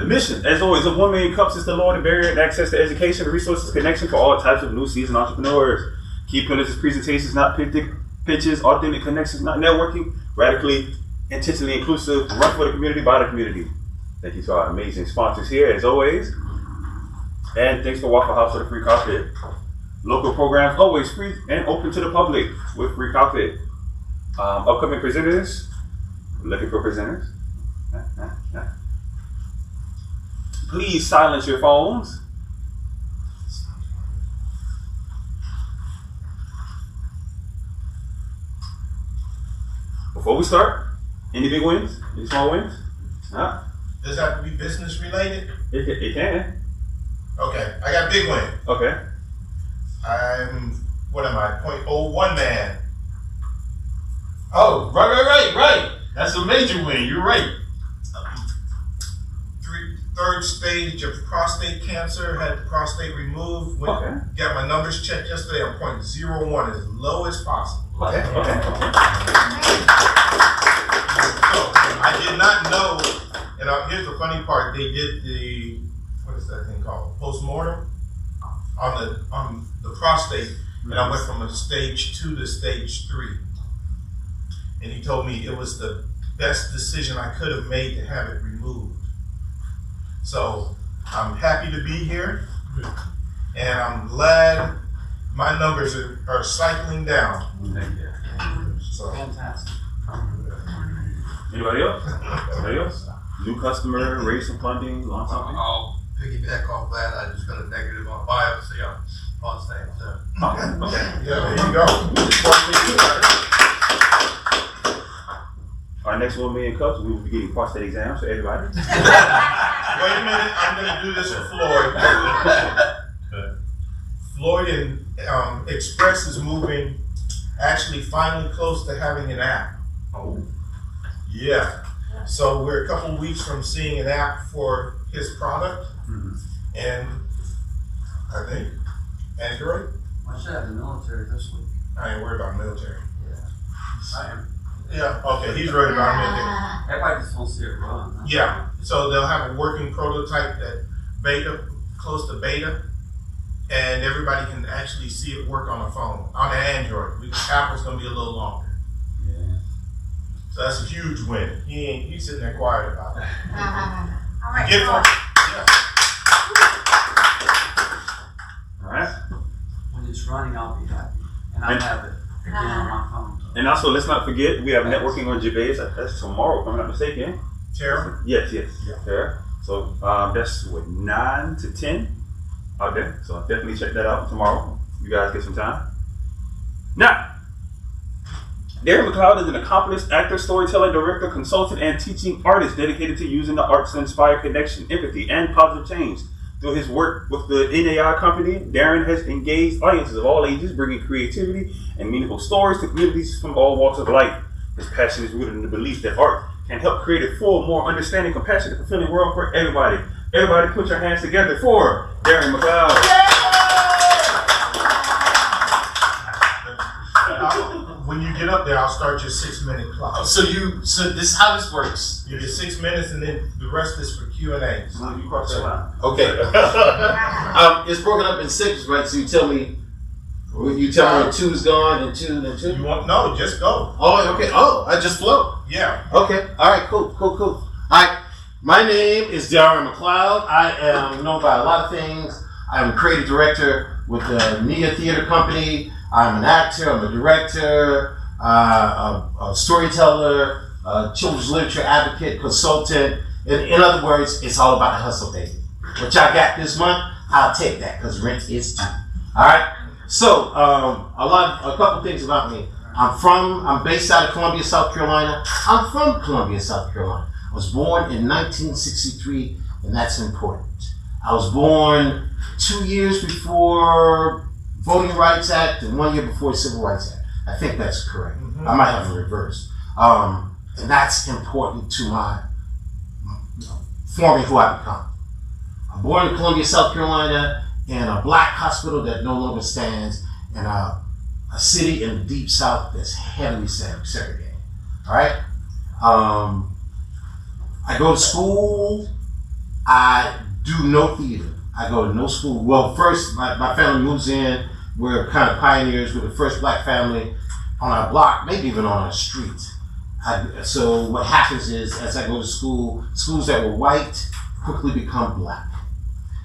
The mission, as always, of 1 million cups is to lower the barrier and access to education, resources, connection for all types of new seasoned entrepreneurs. Key pillars is presentations, not pitches, authentic connections, not networking, radically, intentionally inclusive, run for the community, by the community. Thank you to our amazing sponsors here, as always. And thanks to Waffle House for the free coffee. Local programs always free and open to the public with free coffee. Upcoming presenters, looking for presenters. Please silence your phones. Before we start, any big wins? Any small wins? Huh? Does it have to be business related? It can. Okay, I got a big win. Okay. What am I, 0.01 man. Oh, right. That's a major win. You're right. Third stage of prostate cancer, had the prostate removed. Got my numbers checked yesterday. I'm 0.01, as low as possible. Okay. So I did not know, and here's the funny part, they did the, what is that thing called? Postmortem on the prostate, and I went from a stage 2 to stage 3. And he told me it was the best decision I could have made to have it removed. So I'm happy to be here, and I'm glad my numbers are cycling down. So. Fantastic. Anybody else? New customer, raise some funding, launch something? I'll piggyback off that. I just got a negative on biopsy on stage. Okay. Yeah, there you go. Our next 1 million cups, we will be getting prostate exams for everybody. Wait a minute, I'm going to do this for Floyd. Floyd and Express is moving, actually finally close to having an app. Oh. Yeah. So we're a couple weeks from seeing an app for his product. Mm-hmm. And I think Android. I should have the military this week. I ain't worried about military. Yeah. I am. Yeah, okay, he's worried about military. Everybody just wants to see it run. Huh? Yeah, so they'll have a working prototype that close to beta, and everybody can actually see it work on a phone, on an Android. Apple's gonna be a little longer. Yeah. So that's a huge win. He's sitting there quiet about it. All right. Get for All right. When it's running, I'll be happy. And I have it again on my phone. And also, let's not forget, we have networking on Gervais. That's tomorrow, if I'm not mistaken. Tara? Yes. Yeah. Tara. So that's 9 to 10 out there. So definitely check that out tomorrow. You guys get some time. Now, Darion McCloud is an accomplished actor, storyteller, director, consultant, and teaching artist dedicated to using the arts to inspire connection, empathy, and positive change. Through his work with the NAI company, Darion has engaged audiences of all ages, bringing creativity and meaningful stories to communities from all walks of life. His passion is rooted in the belief that art can help create a full, more understanding, compassionate, fulfilling world for everybody. Everybody put your hands together for Darion McCloud. When you get up there, I'll start your 6-minute clock. So this is how this works. You get 6 minutes, and then the rest is for Q&A. So you cross that line. Okay. It's broken up in sections, right? So you tell me when 2 is gone and 2 and 2? You want no? Just go. Oh, okay. Oh, I just flow. Yeah. Okay. All right. Cool. All right. My name is Darion McCloud. I am known by a lot of things. I'm a creative director with the Nia Theater Company. I'm an actor. I'm a director, a storyteller, a children's literature advocate, consultant. In other words, it's all about the hustle, baby. What y'all got this month, I'll take that because rent is due. All right. So a couple things about me. I'm based out of Columbia, South Carolina. I'm from Columbia, South Carolina. I was born in 1963, and that's important. I was born 2 years before Voting Rights Act and 1 year before Civil Rights Act. I think that's correct. Mm-hmm. I might have it reversed. And that's important to my forming who I become. I'm born in Columbia, South Carolina, in a black hospital that no longer stands, in a city in the deep South that's heavily segregated. All right? I go to school. I do no theater. I go to no school. Well, first, my family moves in. We're kind of pioneers. We're the first black family on our block, maybe even on our street. So what happens is, as I go to school, schools that were white quickly become black.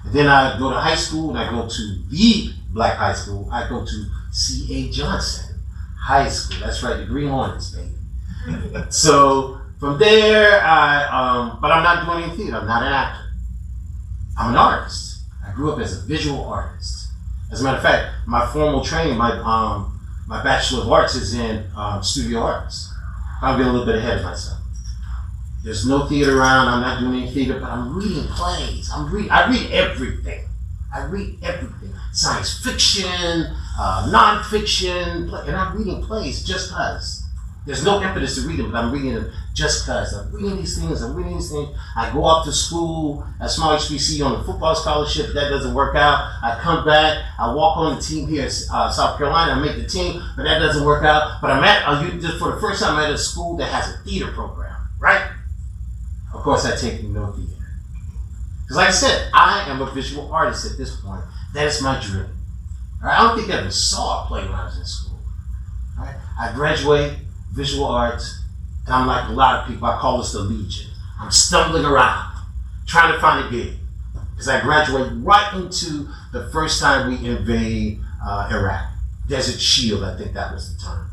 And then I go to high school, and I go to the black high school. I go to C.A. Johnson High School. That's right, the Green Hornets, baby. So from there, but I'm not doing any theater. I'm not an actor. I'm an artist. I grew up as a visual artist. As a matter of fact, my formal training, my Bachelor of Arts is in studio arts. I'm getting a little bit ahead of myself. There's no theater around. I'm not doing any theater, but I'm reading plays. I read everything. I read everything. Science fiction, nonfiction, and I'm reading plays just because. There's no impetus to read them, but I'm reading them just because. I'm reading these things. I go off to school at small HBC on a football scholarship. That doesn't work out. I come back. I walk on the team here in South Carolina. I make the team, but that doesn't work out. But for the first time, I'm at a school that has a theater program, right? Of course, I take no theater. Because like I said, I am a visual artist at this point. That is my dream. All right? I don't think I ever saw a play when I was in school. All right? I graduate visual arts, and I'm like a lot of people. I call this the Legion. I'm stumbling around, trying to find a gig. Because I graduate right into the first time we invade Iraq. Desert Shield, I think that was the term.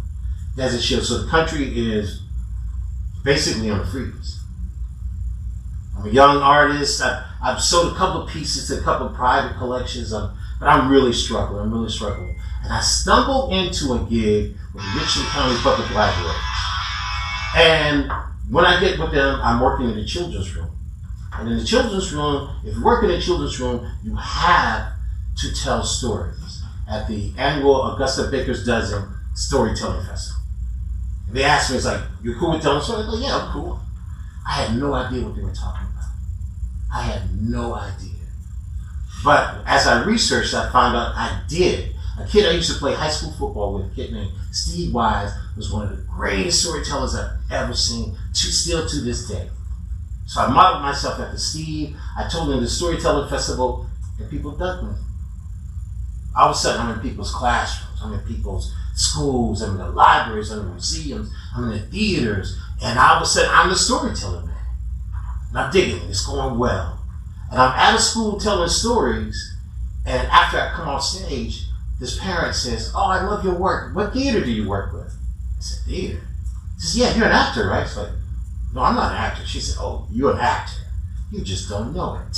Desert Shield. So the country is basically on a freeze. I'm a young artist. I've sold a couple of pieces to a couple of private collections, but I'm really struggling. And I stumbled into a gig with the Richland County Public Library. And when I get with them, I'm working in the children's room. And in the children's room, if you work in the children's room, you have to tell stories at the annual Augusta Baker's Dozen Storytelling Festival. And they asked me, it's like, you cool with telling stories? I go, yeah, I'm cool. I had no idea what they were talking about. I had no idea. But as I researched, I found out I did. A kid I used to play high school football with, a kid named Steve Wise, was one of the greatest storytellers I've ever seen, still to this day. So I modeled myself after Steve. I told him the Storytelling Festival, and people dug me. All of a sudden, I'm in people's classrooms, I'm in people's schools, I'm in the libraries, I'm in the museums, I'm in the theaters, and all of a sudden, I'm the storyteller, man. And I'm digging it, it's going well. And I'm at a school telling stories, and after I come off stage, this parent says, oh, I love your work. What theater do you work with? I said, theater? She says, yeah, you're an actor, right? It's like, no, I'm not an actor. She said, oh, you're an actor. You just don't know it.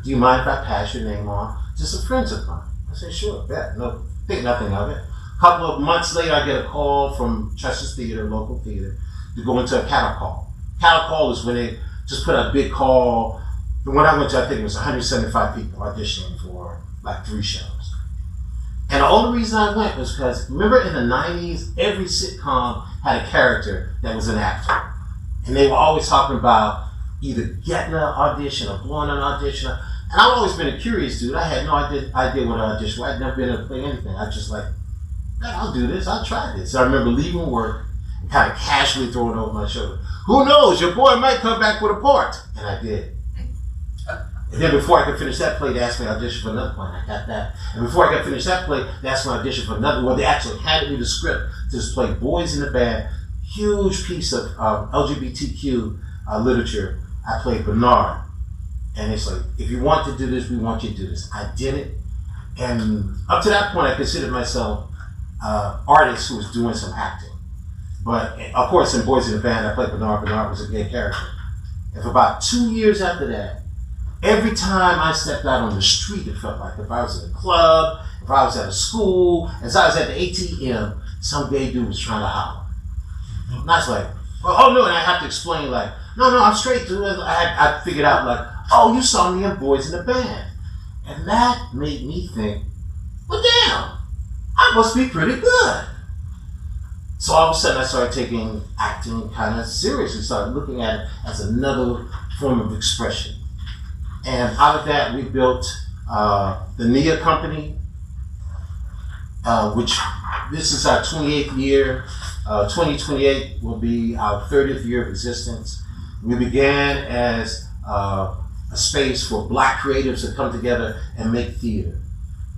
Do you mind if I pass your name on to some friends of mine? I said, sure, bet. No, think nothing of it. A couple of months later, I get a call from Chester's Theater, local theater, to go into a cattle call. Cattle call is when they just put out a big call. The one I went to, I think it was 175 people auditioning for like 3 shows. And the only reason I went was because, remember in the 90s, every sitcom had a character that was an actor. And they were always talking about either getting an audition or blowing an audition. And I've always been a curious dude. I had no idea what an audition was. I'd never been able to play anything. I just like, man, I'll do this. I'll try this. So I remember leaving work and kind of casually throwing it over my shoulder. Who knows? Your boy might come back with a part. And I did. And then before I could finish that play, they asked me to audition for another play, and I got that. And before I could finish that play, they asked me to audition for another one. They actually handed me the script to just play Boys in the Band, huge piece of LGBTQ literature. I played Bernard. And it's like, if you want to do this, we want you to do this. I did it. And up to that point, I considered myself an artist who was doing some acting. But of course, in Boys in the Band, I played Bernard. Bernard was a gay character. And for about 2 years after that, every time I stepped out on the street, it felt like if I was in a club, if I was at a school, as I was at the ATM, some gay dude was trying to holler. And I was like, well, oh no, and I have to explain like, no, I'm straight, dude. I figured out like, oh, you saw me in Boys in the Band. And that made me think, well, damn, I must be pretty good. So all of a sudden I started taking acting kind of seriously, started looking at it as another form of expression. And out of that, we built the NIA company, which this is our 28th year. 2028 will be our 30th year of existence. We began as a space for Black creatives to come together and make theater.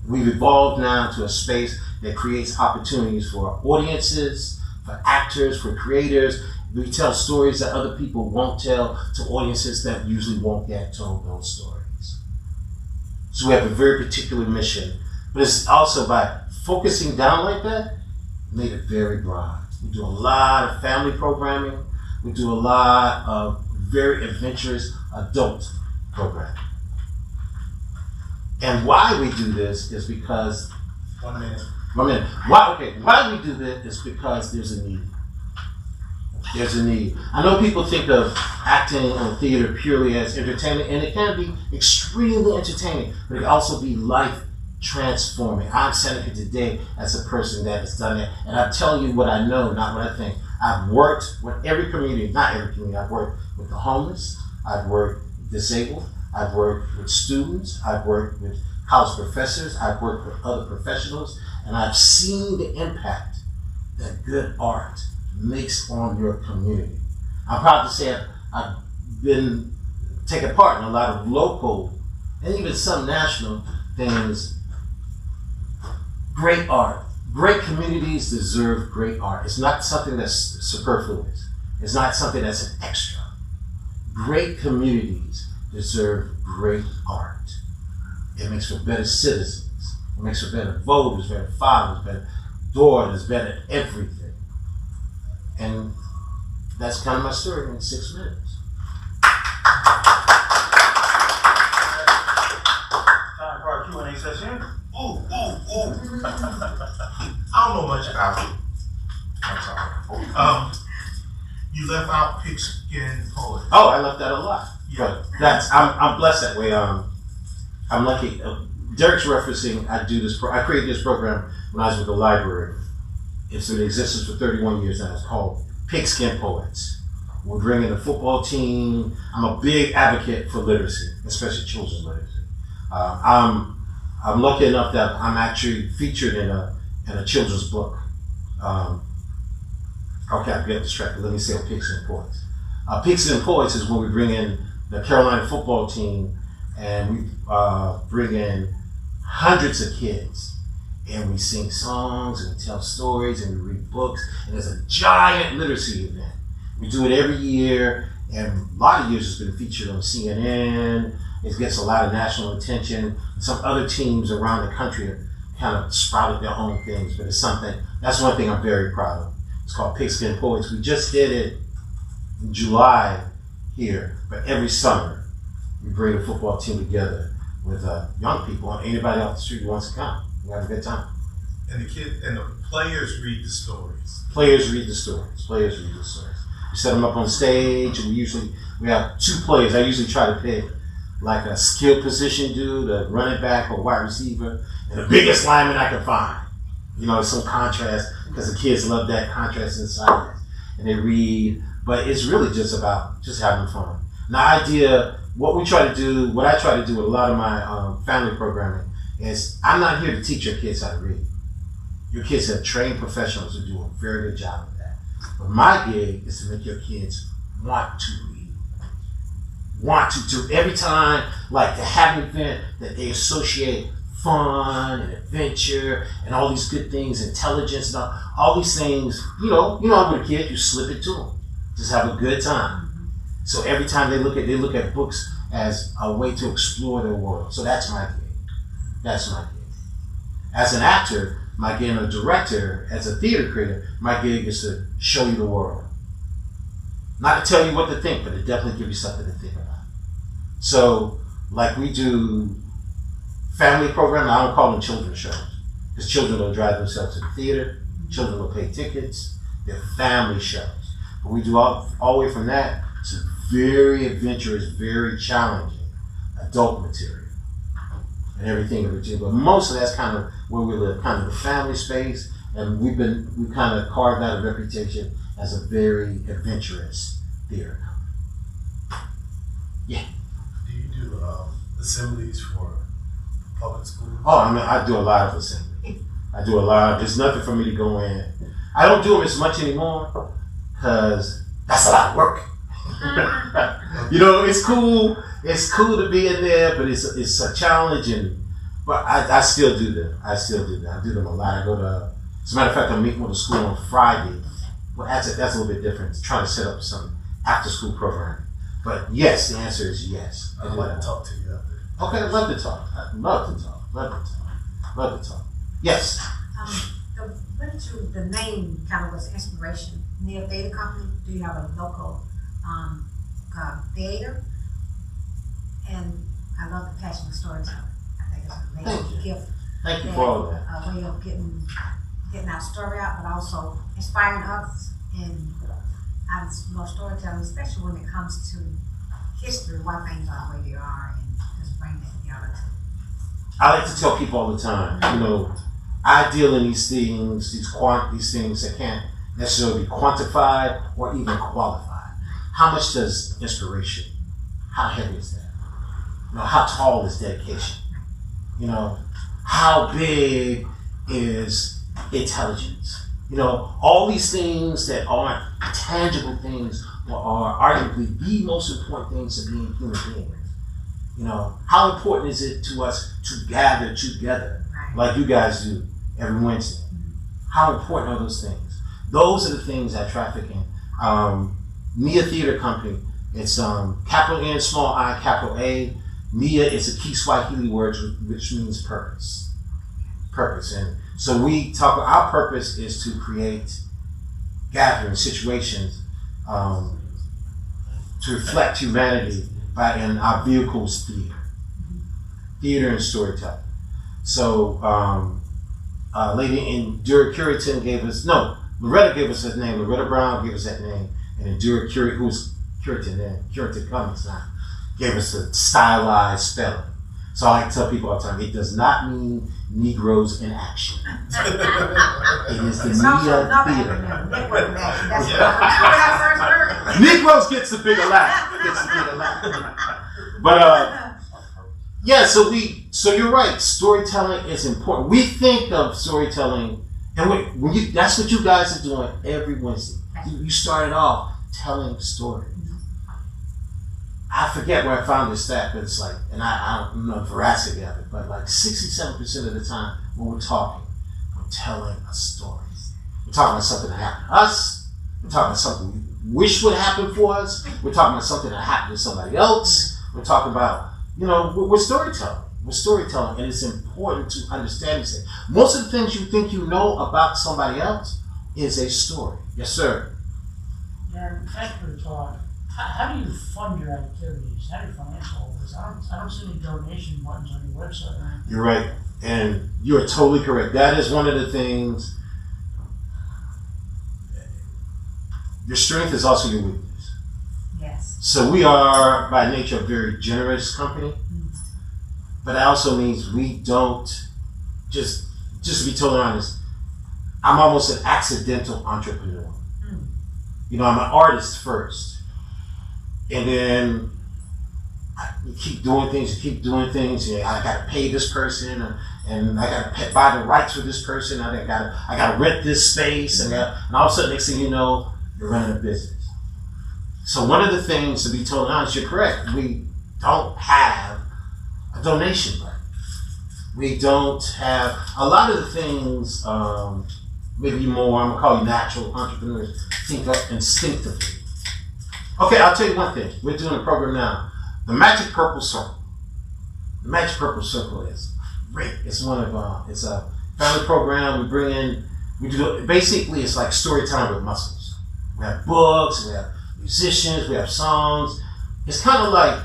We've evolved now to a space that creates opportunities for audiences, for actors, for creators. We tell stories that other people won't tell to audiences that usually won't get told those stories. So we have a very particular mission, but it's also by focusing down like that, made it very broad. We do a lot of family programming. We do a lot of very adventurous adult programming. And why we do this is because, 1 minute. why we do this is because there's a need. There's a need. I know people think of acting and theater purely as entertainment, and it can be extremely entertaining, but it can also be life transforming. I'm Seneca today as a person that has done it, and I'm telling you what I know, not what I think. I've worked with every community, not every community. I've worked with the homeless. I've worked with disabled. I've worked with students. I've worked with college professors. I've worked with other professionals, and I've seen the impact that good art makes on your community. I'm proud to say I've been taking part in a lot of local and even some national things. Great art. Great communities deserve great art. It's not something that's superfluous. It's not something that's an extra. Great communities deserve great art. It makes for better citizens. It makes for better voters, better fathers, better daughters, better everything. And that's kind of my story in 6 minutes. Time for our Q&A session. Ooh. I don't know much about you. I'm sorry. You left out pigskin poetry. Oh, I left that a lot. Yeah. But I'm blessed that way. I'm lucky. Derek's referencing. I created this program when I was with the library. It's in existence for 31 years now. It's called Pigskin Poets. We're bringing a football team. I'm a big advocate for literacy, especially children's literacy. I'm lucky enough that I'm actually featured in a children's book. Okay, I get distracted. Let me say Pigskin Poets. Pigskin Poets is when we bring in the Carolina football team, and we bring in hundreds of kids. And we sing songs, and we tell stories, and we read books, and it's a giant literacy event. We do it every year, and a lot of years it's been featured on CNN. It gets a lot of national attention. Some other teams around the country have kind of sprouted their own things, but it's something, that's one thing I'm very proud of. It's called Pigskin Poets. We just did it in July here, but every summer we bring the football team together with young people and anybody off the street who wants to come. We have a good time. And the players read the stories. Players read the stories. We set them up on stage, and we have 2 players. I usually try to pick like a skill position dude, a running back or wide receiver, and the biggest lineman I can find. You know, some contrast, because the kids love that contrast inside. And they read, but it's really just about just having fun. And the idea, what I try to do with a lot of my family programming is I'm not here to teach your kids how to read. Your kids have trained professionals who do a very good job of that. But my gig is to make your kids want to read. Want to do every time, like to have an event that they associate fun and adventure and all these good things, intelligence and all these things. You know, with a kid, you slip it to them. Just have a good time. So every time they look at books as a way to explore their world. So that's my gig. That's my gig. As an actor, my gig, and a director, as a theater creator, my gig is to show you the world. Not to tell you what to think, but to definitely give you something to think about. So, like we do family programs, I don't call them children's shows, because children don't drive themselves to the theater, children don't pay tickets, they're family shows. But we do all the way from that to very adventurous, very challenging adult material. And everything in between, but most of that's kind of where we live, kind of the family space, and we've kind of carved out a reputation as a very adventurous theater company. Yeah. Do you do assemblies for public schools? Oh, I do a lot of assembly. There's nothing for me to go in. I don't do them as much anymore because that's a lot of work. You know, it's cool. It's cool to be in there, but it's a challenge. But I still do them. I do them a lot. I go to. As a matter of fact, I'm meeting with a school on Friday. Well, that's a little bit different. Trying to set up some after school program. But yes, the answer is yes. I'd like to talk to you after. Okay, I'd love to talk. Love to talk. Yes. The name kind of was inspiration. Near Theater Company, do you have a local theater? And I love the passion of storytelling. I think it's an amazing gift. Thank you for all of that. A way of getting our story out, but also inspiring others. And I love storytelling, especially when it comes to history, why things are the way they are, and just bring that together. I like to tell people all the time, you know, I deal in these things, these things that can't necessarily be quantified or even qualified. How much does inspiration, how heavy is that? You know, how tall is dedication? You know, how big is intelligence? You know, all these things that aren't tangible things are arguably the most important things to being human beings. You know, how important is it to us to gather together like you guys do every Wednesday? How important are those things? Those are the things I traffic in. Nia Theater Company, it's capital N, small I, capital A. Nia is a key Swahili word which means purpose. Purpose. And so we talk, our purpose is to create gathering situations to reflect humanity and our vehicles theater and storytelling. So lady in Dura Curitin Loretta gave us that name, Loretta Brown gave us that name, and Dura Curitin, who's Curitin then, Curitin Cummings now, gave us a stylized spelling. So I like to tell people all the time, it does not mean Negroes in action. It is the Nia Theater. Negroes gets the bigger laugh. But yeah, so you're right. Storytelling is important. We think of storytelling, and that's what you guys are doing every Wednesday. You started off telling stories. I forget where I found this stat, but it's like, and I don't know the veracity of it, but like 67% of the time when we're talking, we're telling a story. We're talking about something that happened to us. We're talking about something we wish would happen for us. We're talking about something that happened to somebody else. We're talking about, you know, we're storytelling. We're storytelling, and it's important to understand these things. Most of the things you think you know about somebody else is a story. Yes, sir. Yeah, thanks for the talk. How do you fund your activities? How do you finance all this? I don't see any donation buttons on your website. You're right, and you're totally correct. That is one of the things. Your strength is also your weakness. Yes. So we are, by nature, a very generous company, but that also means we don't, just to be totally honest, I'm almost an accidental entrepreneur. You know, I'm an artist first. And then you keep doing things. Yeah, I got to pay this person, and I got to buy the rights for this person. I got to rent this space, and all of a sudden, next thing you know, you're running a business. So one of the things, to be totally honest, you're correct. We don't have a donation button. We don't have a lot of the things. Maybe more. I'm gonna call you natural entrepreneurs. Think up instinctively. Okay, I'll tell you one thing. We're doing a program now. The Magic Purple Circle. The Magic Purple Circle is great. It's it's a family program. Basically it's like storytelling with muscles. We have books, we have musicians, we have songs. It's kind of like,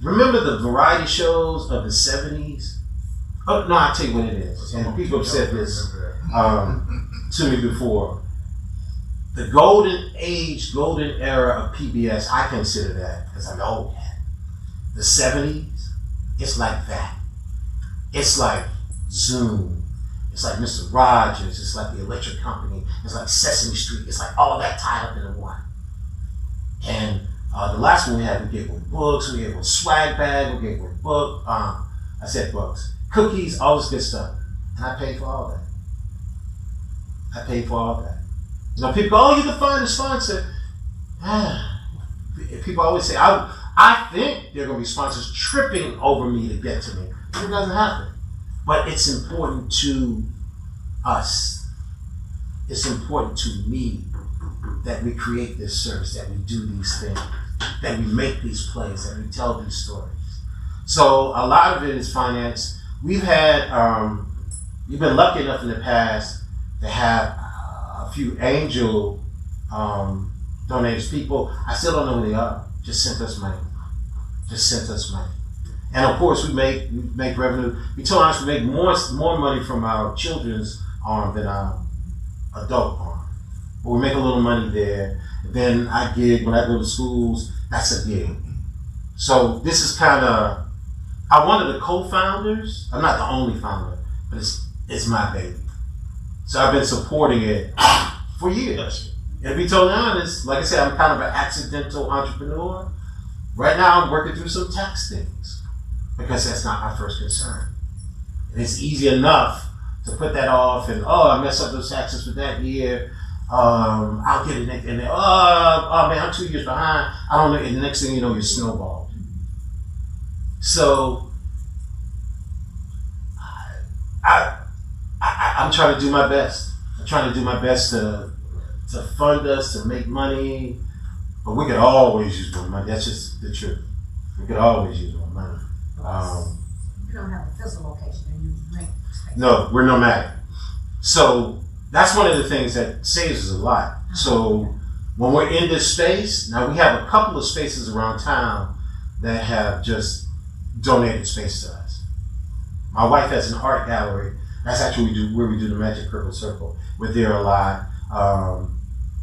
remember the variety shows of the 70s? Oh, no, I'll tell you what it is. And people have said this to me before. The golden era of PBS, I consider that, because I'm old. The 70s, it's like that. It's like Zoom. It's like Mr. Rogers. It's like the Electric Company. It's like Sesame Street. It's like all that tied up into one. And the last one we gave with books. We gave with swag bag. We gave with books. Cookies, all this good stuff. And I paid for all that. You know, people go, oh, you can find a sponsor. people always say, I think there are going to be sponsors tripping over me to get to me. But it doesn't happen. But it's important to us. It's important to me that we create this service, that we do these things, that we make these plays, that we tell these stories. So a lot of it is finance. We've been lucky enough in the past to have a few angel donators, people, I still don't know who they are, just sent us money. And of course we make revenue. We told us we make more money from our children's arm than our adult arm. But we make a little money there. Then I gig when I go to schools, that's a gig. So this is kind of, I'm one of the co-founders. I'm not the only founder, but it's my baby. So I've been supporting it for years. And to be totally honest, like I said, I'm kind of an accidental entrepreneur. Right now I'm working through some tax things because that's not my first concern. And it's easy enough to put that off and, I messed up those taxes for that year. I'll get it next, and then, oh man, I'm 2 years behind. I don't know, and the next thing you know, you're snowballed. So I'm trying to do my best. I'm trying to do my best to fund us, to make money, but we could always use more money. That's just the truth. We could always use more money. You don't have a physical location and you rent space. No, we're nomadic. So that's one of the things that saves us a lot. So when we're in this space, now we have a couple of spaces around town that have just donated space to us. My wife has an art gallery. That's actually where we do the Magic Purple Circle. We're there a lot.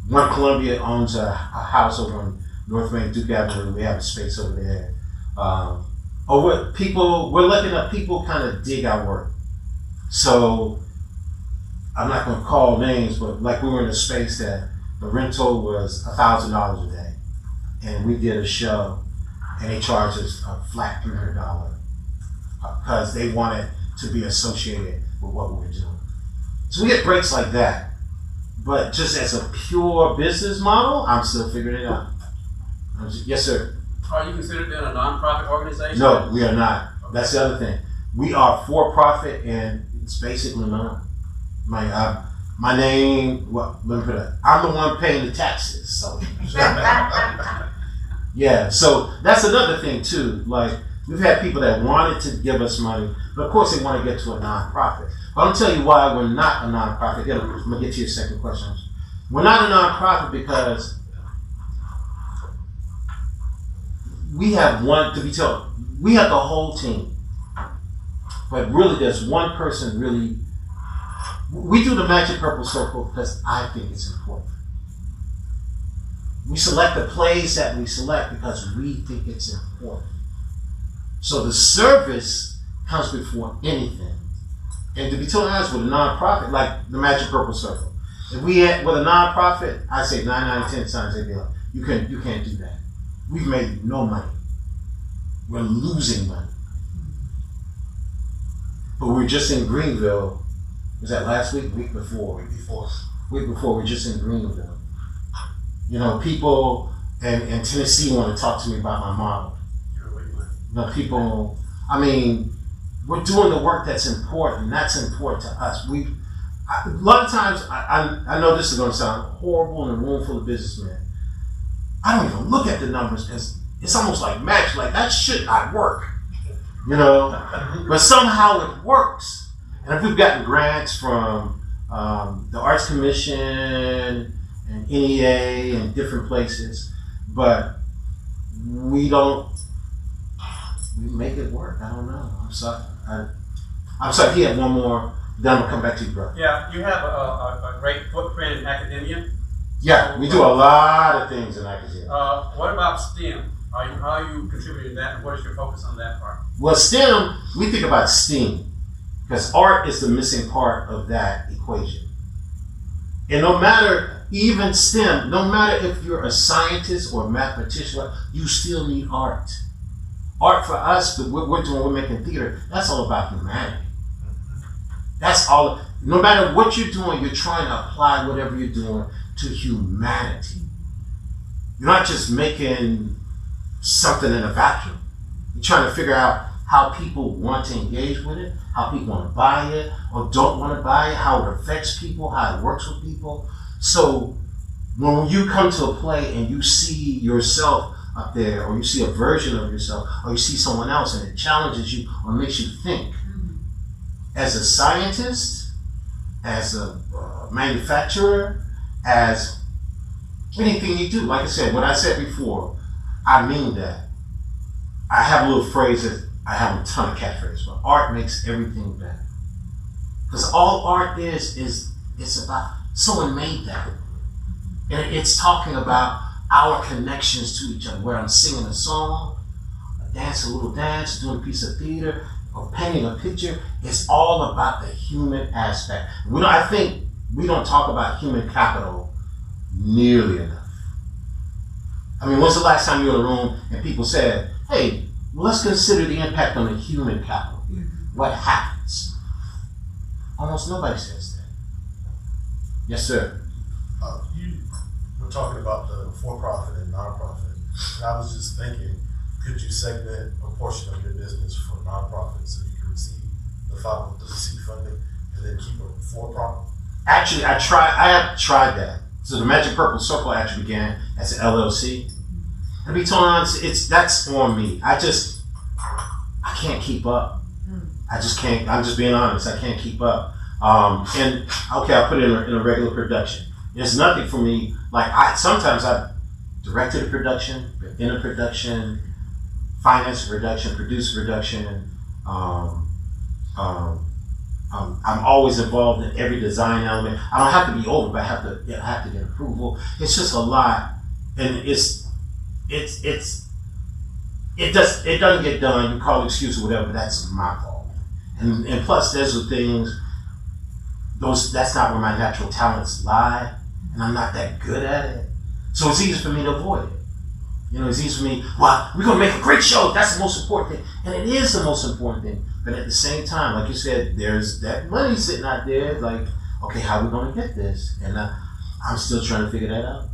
One Columbia owns a house over on North Main Duke Avenue. We have a space over there. We're looking at people kind of dig our work. So I'm not going to call names, but like we were in a space that the rental was $1,000 a day, and we did a show, and they charged us a flat $300 because they wanted to be associated with what we were doing. So we get breaks like that, but just as a pure business model, I'm still figuring it out. Yes, sir. Are you considered then a nonprofit organization? No, we are not. That's the other thing. We are for profit, and it's basically none. My name, well, let me put it, I'm the one paying the taxes, so. Yeah, so that's another thing too. Like, we've had people that wanted to give us money, but of course they want to get to a nonprofit. But I'm gonna tell you why we're not a nonprofit. Again, I'm gonna get to your second question. We're not a nonprofit because we have we have the whole team, but really there's one person really. We do the Magic Purple Circle because I think it's important. We select the plays that we select because we think it's important. So the service comes before anything. And to be totally honest, with a nonprofit, like the Magic Purple Circle, if we had with a nonprofit, I say 9 out of 10 times they'd be like, you can't do that. We've made no money. We're losing money. But we're just in Greenville. Was that last week? Week before, we're just in Greenville. You know, people in Tennessee want to talk to me about my model. You know, people, I mean, we're doing the work that's important. That's important to us. A lot of times, I know this is going to sound horrible in a room full of businessmen. I don't even look at the numbers because it's almost like magic. Like, that should not work. You know? But somehow it works. And if we've gotten grants from the Arts Commission and NEA and different places, but we make it work. I don't know. I'm sorry. I'm sorry. He had one more. Then I'm gonna come back to you, bro. Yeah, you have a great footprint in academia. Yeah, we do a lot of things in academia. What about STEM? How are you contributing to that, and what is your focus on that part? Well, STEM, we think about STEAM. Because art is the missing part of that equation. And no matter, even STEM, no matter if you're a scientist or a mathematician, you still need art. Art for us, what we're doing, we're making theater, that's all about humanity. That's all, no matter what you're doing, you're trying to apply whatever you're doing to humanity. you're not just making something in a vacuum. You're trying to figure out how people want to engage with it, how people want to buy it or don't want to buy it, how it affects people, how it works with people. So when you come to a play and you see yourself up there, or you see a version of yourself, or you see someone else and it challenges you or makes you think, as a scientist, as a manufacturer, as anything you do, like I said, what I said before, I mean that. I have a little phrase that I have a ton of catchphrases, but art makes everything better. Because all art is it's about someone made that. And it's talking about our connections to each other, where I'm singing a song, a little dance, doing a piece of theater, or painting a picture. It's all about the human aspect. I think we don't talk about human capital nearly enough. I mean, when's the last time you were in a room and people said, hey, let's consider the impact on the human capital here. What happens? Almost nobody says that. Yes, sir. You were talking about the for-profit and non-profit. And I was just thinking, could you segment a portion of your business for non-profit so you can receive the 503c funding and then keep it for-profit? Actually, I have tried that. So the Magic Purple Circle actually began as an LLC. To be totally honest, that's on me. I can't keep up. I just can't. I'm just being honest. I can't keep up. And okay, I'll put it in a regular production. There's nothing for me. Like sometimes I directed a production, been in a production, financed a production, produced a production. I'm always involved in every design element. I don't have to be over, but I have to get approval. It's just a lot, and it doesn't get done. You call it excuse or whatever, but that's my fault. And plus, there's the things. That's not where my natural talents lie, and I'm not that good at it. So it's easy for me to avoid it. You know, it's easy for me. Well, we're gonna make a great show. That's the most important thing, and it is the most important thing. But at the same time, like you said, there's that money sitting out there. Like, okay, how are we gonna get this? And I'm still trying to figure that out.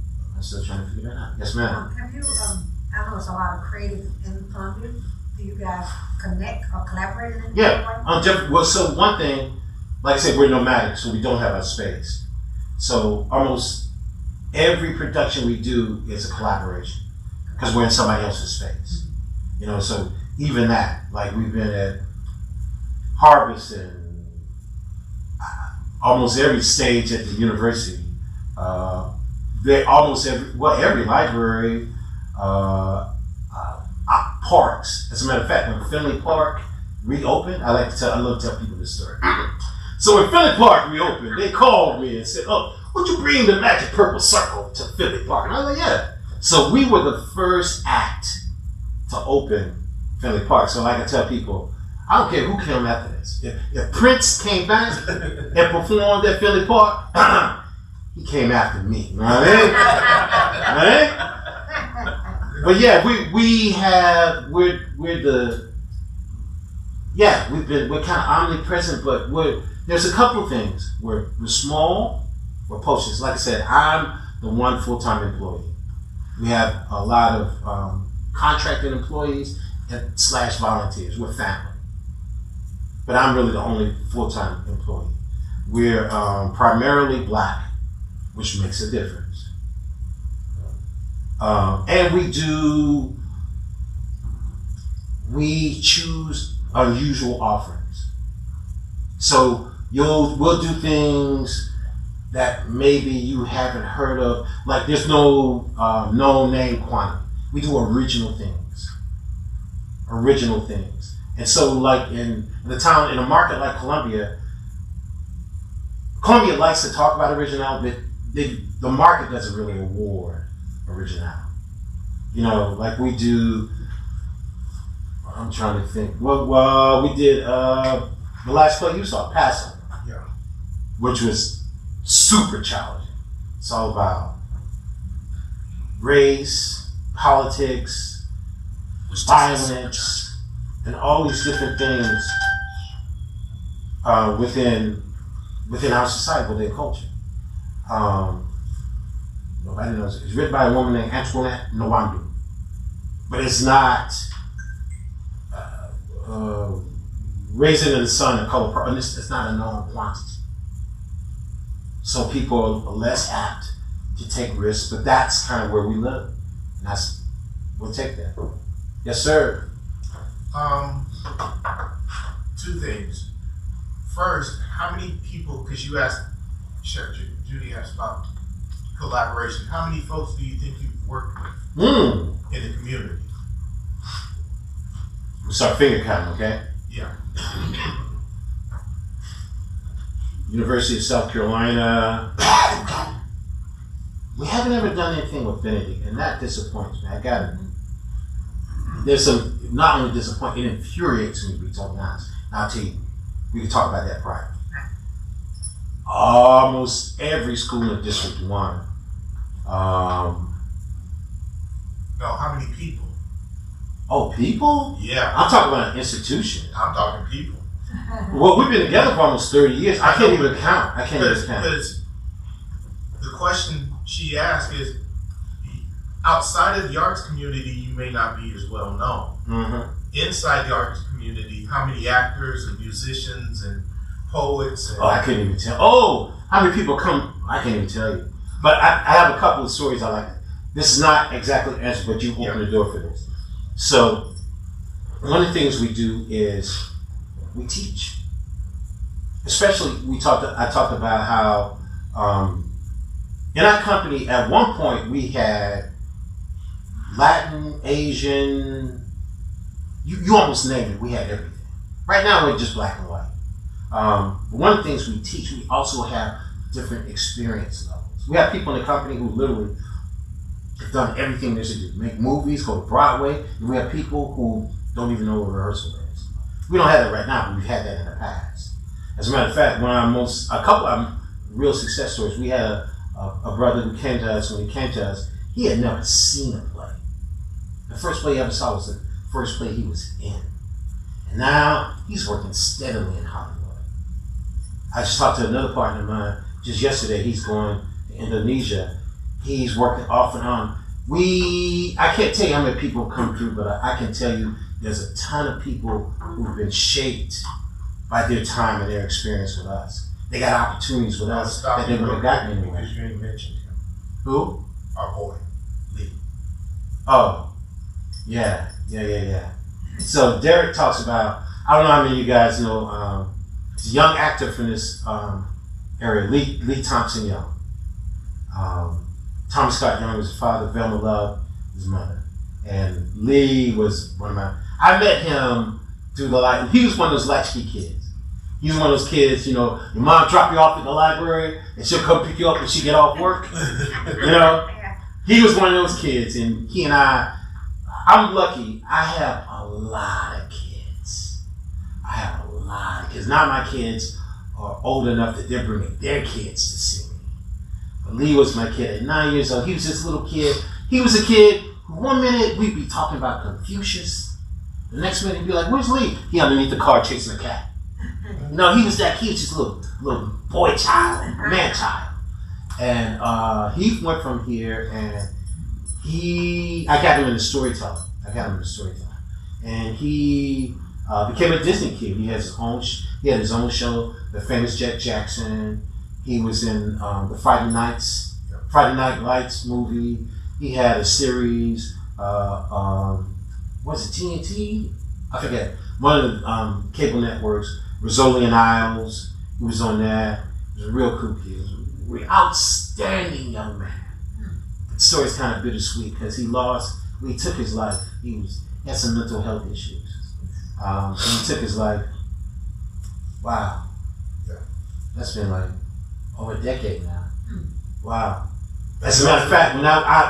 Yes, ma'am. Have you, I know there's a lot of creative in Columbia. Do you guys connect or collaborate in any way? Well, so one thing, like I said, we're nomadic, so we don't have a space. So almost every production we do is a collaboration because we're in somebody else's space. You know, so even that, like we've been at Harvest and almost every stage at the university. Every library, parks. As a matter of fact, when Finley Park reopened, I love to tell people this story. So when Finley Park reopened, they called me and said, "Oh, would you bring the Magic Purple Circle to Finley Park?" And I was like, "Yeah." So we were the first act to open Finley Park. So like I tell people, I don't care who came after this. If Prince came back and performed at Finley Park, he came after me. You know what I mean? Right? But yeah, we're kind of omnipresent, but there's a couple of things. We're small, we're posters. Like I said, I'm the one full-time employee. We have a lot of contracted employees and / volunteers. We're family. But I'm really the only full-time employee. We're primarily Black, which makes a difference. And we choose unusual offerings. So we'll do things that maybe you haven't heard of. Like there's no known name quantity. We do original things. And so like in a market like Columbia likes to talk about originality, but the market doesn't really award originality. You know, like we do, I'm trying to think. Well, we did the last play you saw, Paso, Yeah. which was super challenging. It's all about race, politics, violence, and all these different things within our society, within culture. Nobody knows it. It's written by a woman named Antoinette Nwandu. But it's not Raisin in the Sun, a color, and it's not a known quantity. So people are less apt to take risks, but that's kind of where we live. And we'll take that. Yes, sir. Two things. First, how many people, because you asked, Judy asked about collaboration, how many folks do you think you've worked with in the community? We'll start finger counting, okay? Yeah. University of South Carolina. We haven't ever done anything with Benedict, and that disappoints me. I got it. There's some, not only disappointing, it infuriates me to be totally honest. I'll tell you, we can talk about that prior. Almost every school in District 1. No, how many people? Oh, people? Yeah. I'm talking about an institution. I'm talking people. Well, we've been together for almost 30 years. I can't even count. Because the question she asked is, outside of the arts community, you may not be as well known. Mm-hmm. Inside the arts community, how many actors and musicians and poets? And I couldn't even tell. Oh, how many people come? I can't even tell you. But I have a couple of stories I like. This is not exactly the answer, but you open the door for this. So, one of the things we do is we teach. Especially, I talked about how in our company, at one point, we had Latin, Asian, you almost named it, we had everything. Right now, we're just black and white. One of the things we teach, we also have different experience levels. We have people in the company who literally have done everything there is to do. Make movies, go to Broadway, and we have people who don't even know what rehearsal is. We don't have that right now, but we've had that in the past. As a matter of fact, a couple of real success stories, we had a brother who came to us. When he came to us, he had never seen a play. The first play he ever saw was the first play he was in. And now he's working steadily in Hollywood. I just talked to another partner of mine just yesterday. He's going to Indonesia. He's working off and on. I can't tell you how many people come through, but I can tell you there's a ton of people who've been shaped by their time and their experience with us. They got opportunities with us that they would have gotten anyway. Because you ain't mentioned him. Who? Our boy, Lee. Oh, yeah. So Derek talks about, I don't know how many of you guys know, he's a young actor from this area, Lee Thompson Young. Thomas Scott Young was his father, Velma Love, his mother. And Lee was I met him through he was one of those latchkey kids. He was one of those kids, your mom drop you off at the library and she'll come pick you up when she get off work. He was one of those kids, and he and I'm lucky, I have a lot of kids. Now my kids are old enough that they're bringing their kids to see me. But Lee was my kid at 9 years old. He was this little kid. He was a kid who 1 minute we'd be talking about Confucius. The next minute he'd be like, where's Lee? He underneath the car chasing a cat. No, he was that kid, just a little boy child, man child. And he went from here, and I got him in the storyteller. And he became a Disney kid. He had his own show, The Famous Jet Jackson. He was in the Friday Night Lights movie. He had a series, was it TNT? I forget. One of the cable networks, Rizzoli and Isles. He was on that. He was a real cool kid. He was a real outstanding young man. The story's kind of bittersweet because he took his life. He had some mental health issues. And he took his life. Wow. Yeah. That's been like over a decade now. Wow. As a matter of fact,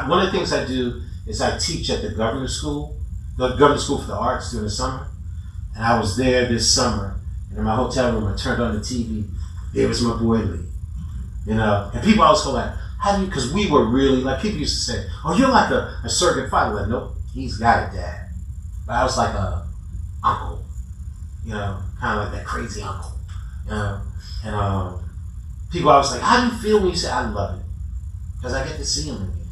one of the things I do is I teach at the Governor's School for the Arts during the summer. And I was there this summer, and in my hotel room, I turned on the TV. There was my boy Lee. And people always go like, how do you, because we were really, like people used to say, oh, you're like a surrogate father. Like, nope, he's got a dad. But I was like a uncle, kind of like that crazy uncle, And people always like, how do you feel when you say, I love it? because I get to see them again.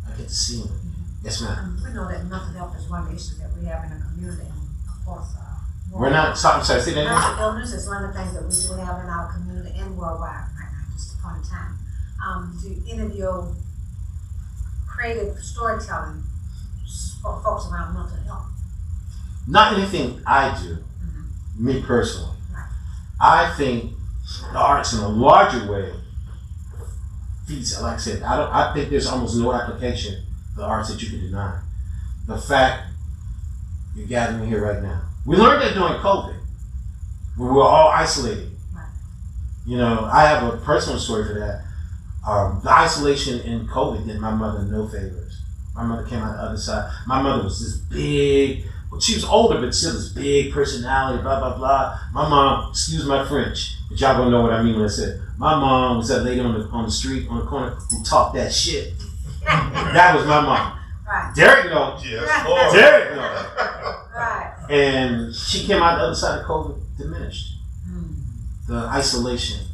I get to see them again. Yes, ma'am. We know that mental health is one of the issues that we have in the community, and of course, We're not, sorry, say that again. mental illness is one of the things that we do have in our community and worldwide right now, just a point in time. Do any of your creative storytelling for folks around mental health? Not anything I do, me personally. Right. I think the arts in a larger way feeds it. Like I said, I think there's almost no application of the arts that you can deny. The fact you're gathering here right now. We learned that during COVID. We were all isolated. Right. You know, I have a personal story for that. The isolation in COVID did my mother no favors. My mother came out the other side. My mother was this big, well, she was older, but still this big personality, blah, blah, blah. My mom, excuse my French, but y'all gonna know what I mean when I said, my mom was that lady on the street, on the corner, who talked that shit. That was my mom. Right. Derek knows. Yes, Lord. Derek knows. Right. And she came out the other side of COVID diminished. The isolation,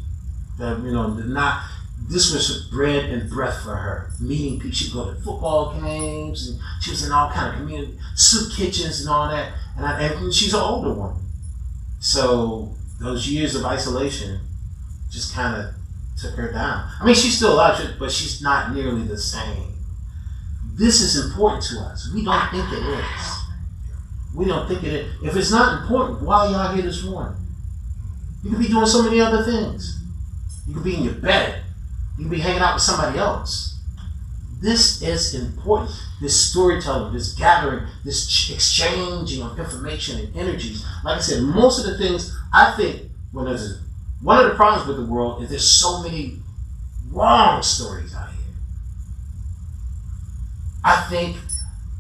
this was bread and breath for her. Meeting people, she'd go to football games, and she was in all kind of community soup kitchens and all that. And she's an older woman, so those years of isolation just kind of took her down. I mean, she's still alive, but she's not nearly the same. This is important to us. We don't think it is. We don't think it is. If it's not important, why are y'all here this morning? You could be doing so many other things. You could be in your bed. You could be hanging out with somebody else. This is important. This storytelling, this gathering, this exchanging of information and energies. Like I said, most of the things, I think, one of the problems with the world is there's so many wrong stories out here. I think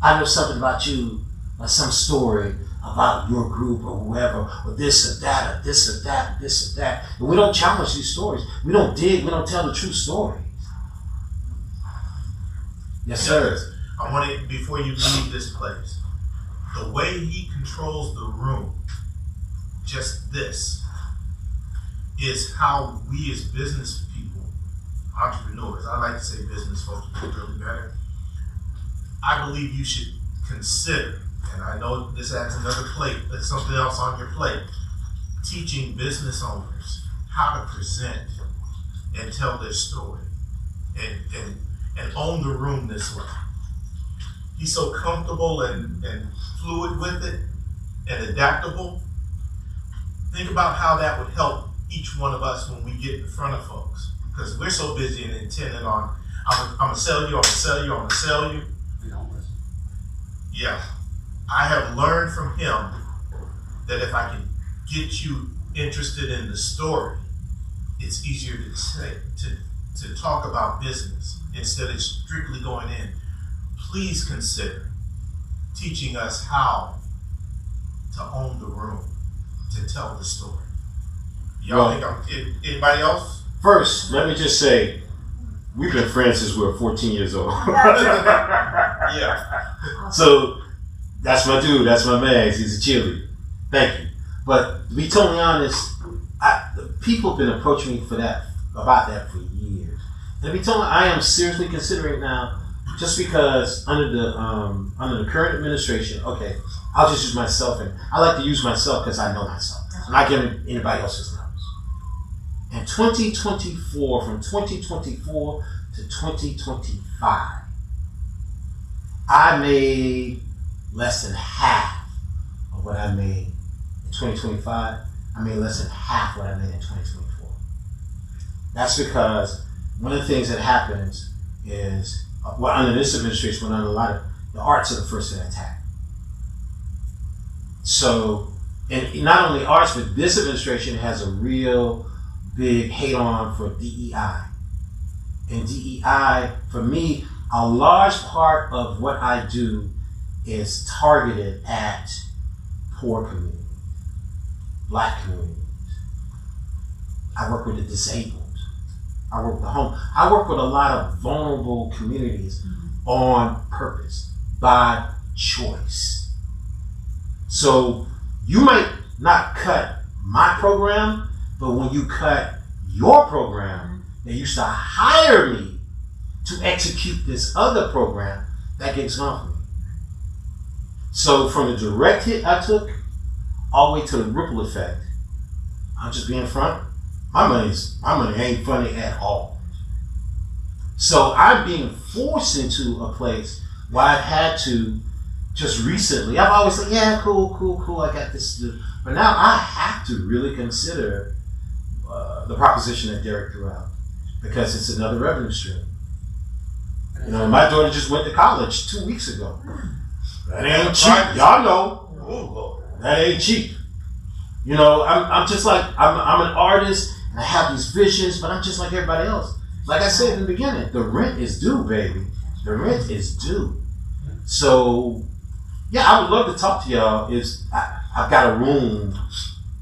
I know something about you, or some story about your group or whoever, or this or that, or this or that, or this or that. And we don't challenge these stories. We don't dig, we don't tell the true story. Yes, sir. I want to, before you leave this place, the way he controls the room, just this, is how we as business people, entrepreneurs, I like to say business folks, but really better, I believe you should consider, and I know this adds another plate, but something else on your plate, teaching business owners how to present and tell their story and own the room this way. He's so comfortable and fluid with it and adaptable. Think about how that would help each one of us when we get in front of folks, because we're so busy and intended on, I'm gonna sell you, I'm gonna sell you, I'm gonna sell you. We don't listen. Yeah, I have learned from him that if I can get you interested in the story, it's easier to talk about business instead of strictly going in. Please consider teaching us how to own the room, to tell the story. Y'all think anybody else? First, let me just say, we've been friends since we were 14 years old. Yeah. So that's my dude, that's my man, he's a cheerleader. Thank you. But to be totally honest, people have been approaching me about that for years. And to be totally, I am seriously considering now, just because under the current administration, okay, I'll just use myself, and I like to use myself because I know myself. I'm not giving anybody else's numbers. In 2024, from 2024 to 2025, I made less than half of what I made in 2025. I made less than half what I made in 2024. That's because one of the things that happens is, under this administration, under a lot of the arts are the first to attack. So, and not only arts, but this administration has a real big hate on for DEI. And DEI, for me, a large part of what I do is targeted at poor communities, Black communities. I work with the disabled. I work with the home. I work with a lot of vulnerable communities on purpose, by choice. So you might not cut my program, but when you cut your program, they used to hire me to execute this other program that gets on for me. So from the direct hit I took all the way to the ripple effect, I'm just being front. My money ain't funny at all. So I'm being forced into a place where I've had to just recently. I've always said, yeah, cool, I got this to do. But now I have to really consider the proposition that Derek threw out, because it's another revenue stream. You know, my daughter just went to college 2 weeks ago. That ain't cheap. Y'all know. That ain't cheap. You know, I'm just like, I'm an artist and I have these visions, but I'm just like everybody else. Like I said in the beginning, the rent is due, baby. The rent is due. So, yeah, I would love to talk to y'all. I've got a room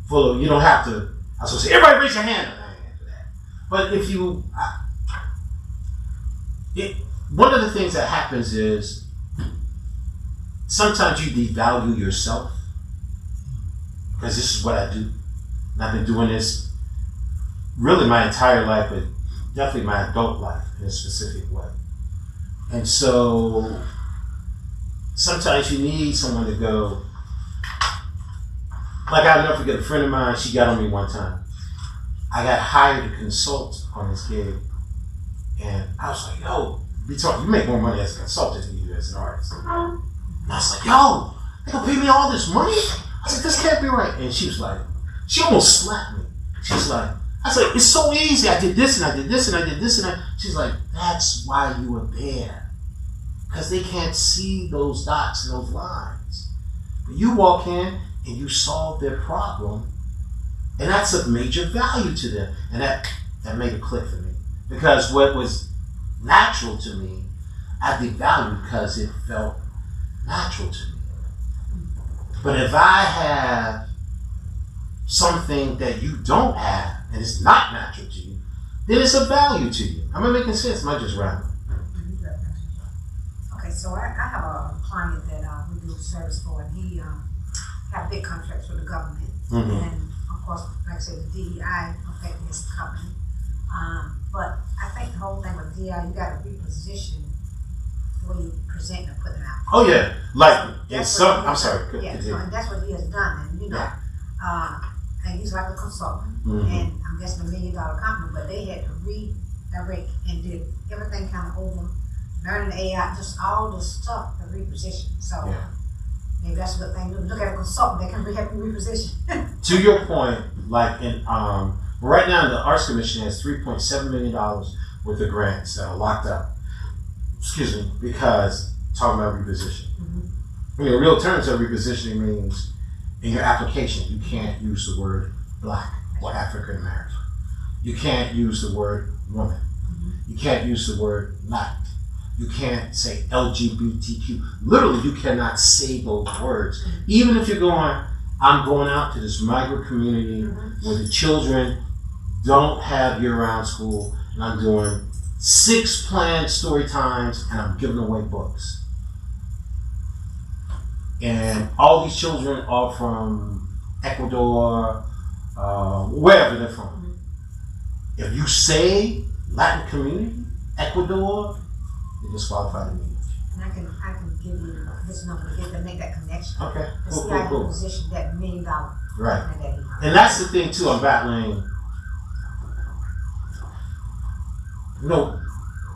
full of, you don't have to, I was going to say, everybody raise your hand. But if you, one of the things that happens is sometimes you devalue yourself, because this is what I do. And I've been doing this really my entire life, but definitely my adult life in a specific way. And so sometimes you need someone to go, like I'll never forget a friend of mine, she got on me one time. I got hired to consult on this gig. And I was like, yo, you make more money as a consultant than you do as an artist. And I was like, yo, they gonna pay me all this money? I was like, this can't be right. And she was like, she almost slapped me. She's like, I was like, it's so easy. I did this and I did this and I did this and I. She's like, that's why you were there. Because they can't see those dots and those lines. But you walk in and you solve their problem, and that's of major value to them. And that made a click for me. Because what was natural to me, I devalued because it felt natural to me. But if I have something that you don't have, and it's not natural to you, then it's of value to you. Am I making sense? Am I just rambling? Okay, so I have a client that we do service for, and he have big contracts with the government. Mm-hmm. And of course, like I said, the DEI affecting his company. But I think the whole thing with DEI, you got to reposition the way you present and put it out. Oh yeah, like in That's some. what I'm sorry. Yeah, so, and that's what he has done, and you know, and he's like a consultant, Mm-hmm. and I'm guessing $1 million company, but they had to redirect and did everything kind of over, learning AI, just all the stuff to reposition. So Yeah. maybe that's a good thing. Look at a consultant that can help you reposition. To your point, like in right now the Arts Commission has $3.7 million worth of grants that are locked up. Excuse me, because talking about reposition. Mm-hmm. In real terms of repositioning means in your application you can't use the word black or African American. You can't use the word woman. Mm-hmm. You can't use the word black. You can't say LGBTQ. Literally, you cannot say those words. Even if you're going, I'm going out to this migrant community Mm-hmm. where the children don't have year-round school, and I'm doing 6 planned story times, and I'm giving away books. And all these children are from Ecuador, wherever they're from. Mm-hmm. If you say Latin community, Ecuador, you're disqualified immediately. And I can give you this number to get to make that connection. Okay, To cool, see how cool, you cool. position that $1 million Right. company that he has. And that's the thing too, I'm battling. You know,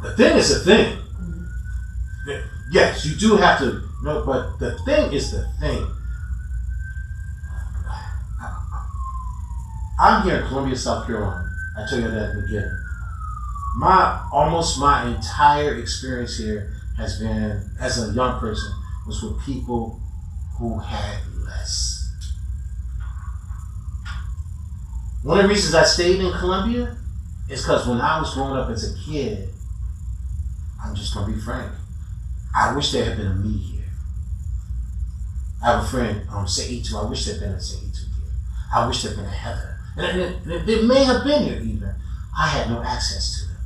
the thing is the thing. Mm-hmm. Yes, you do have to, no, but the thing is the thing. I'm here in Columbia, South Carolina. I told you that at the beginning. Almost my entire experience here has been, as a young person, was with people who had less. One of the reasons I stayed in Columbia is because when I was growing up as a kid, I'm just gonna be frank, I wish there had been a me here. I have a friend, Say2, I wish there had been a Say2 here. I wish there had been a Heather. And they may have been here even. I had no access to them.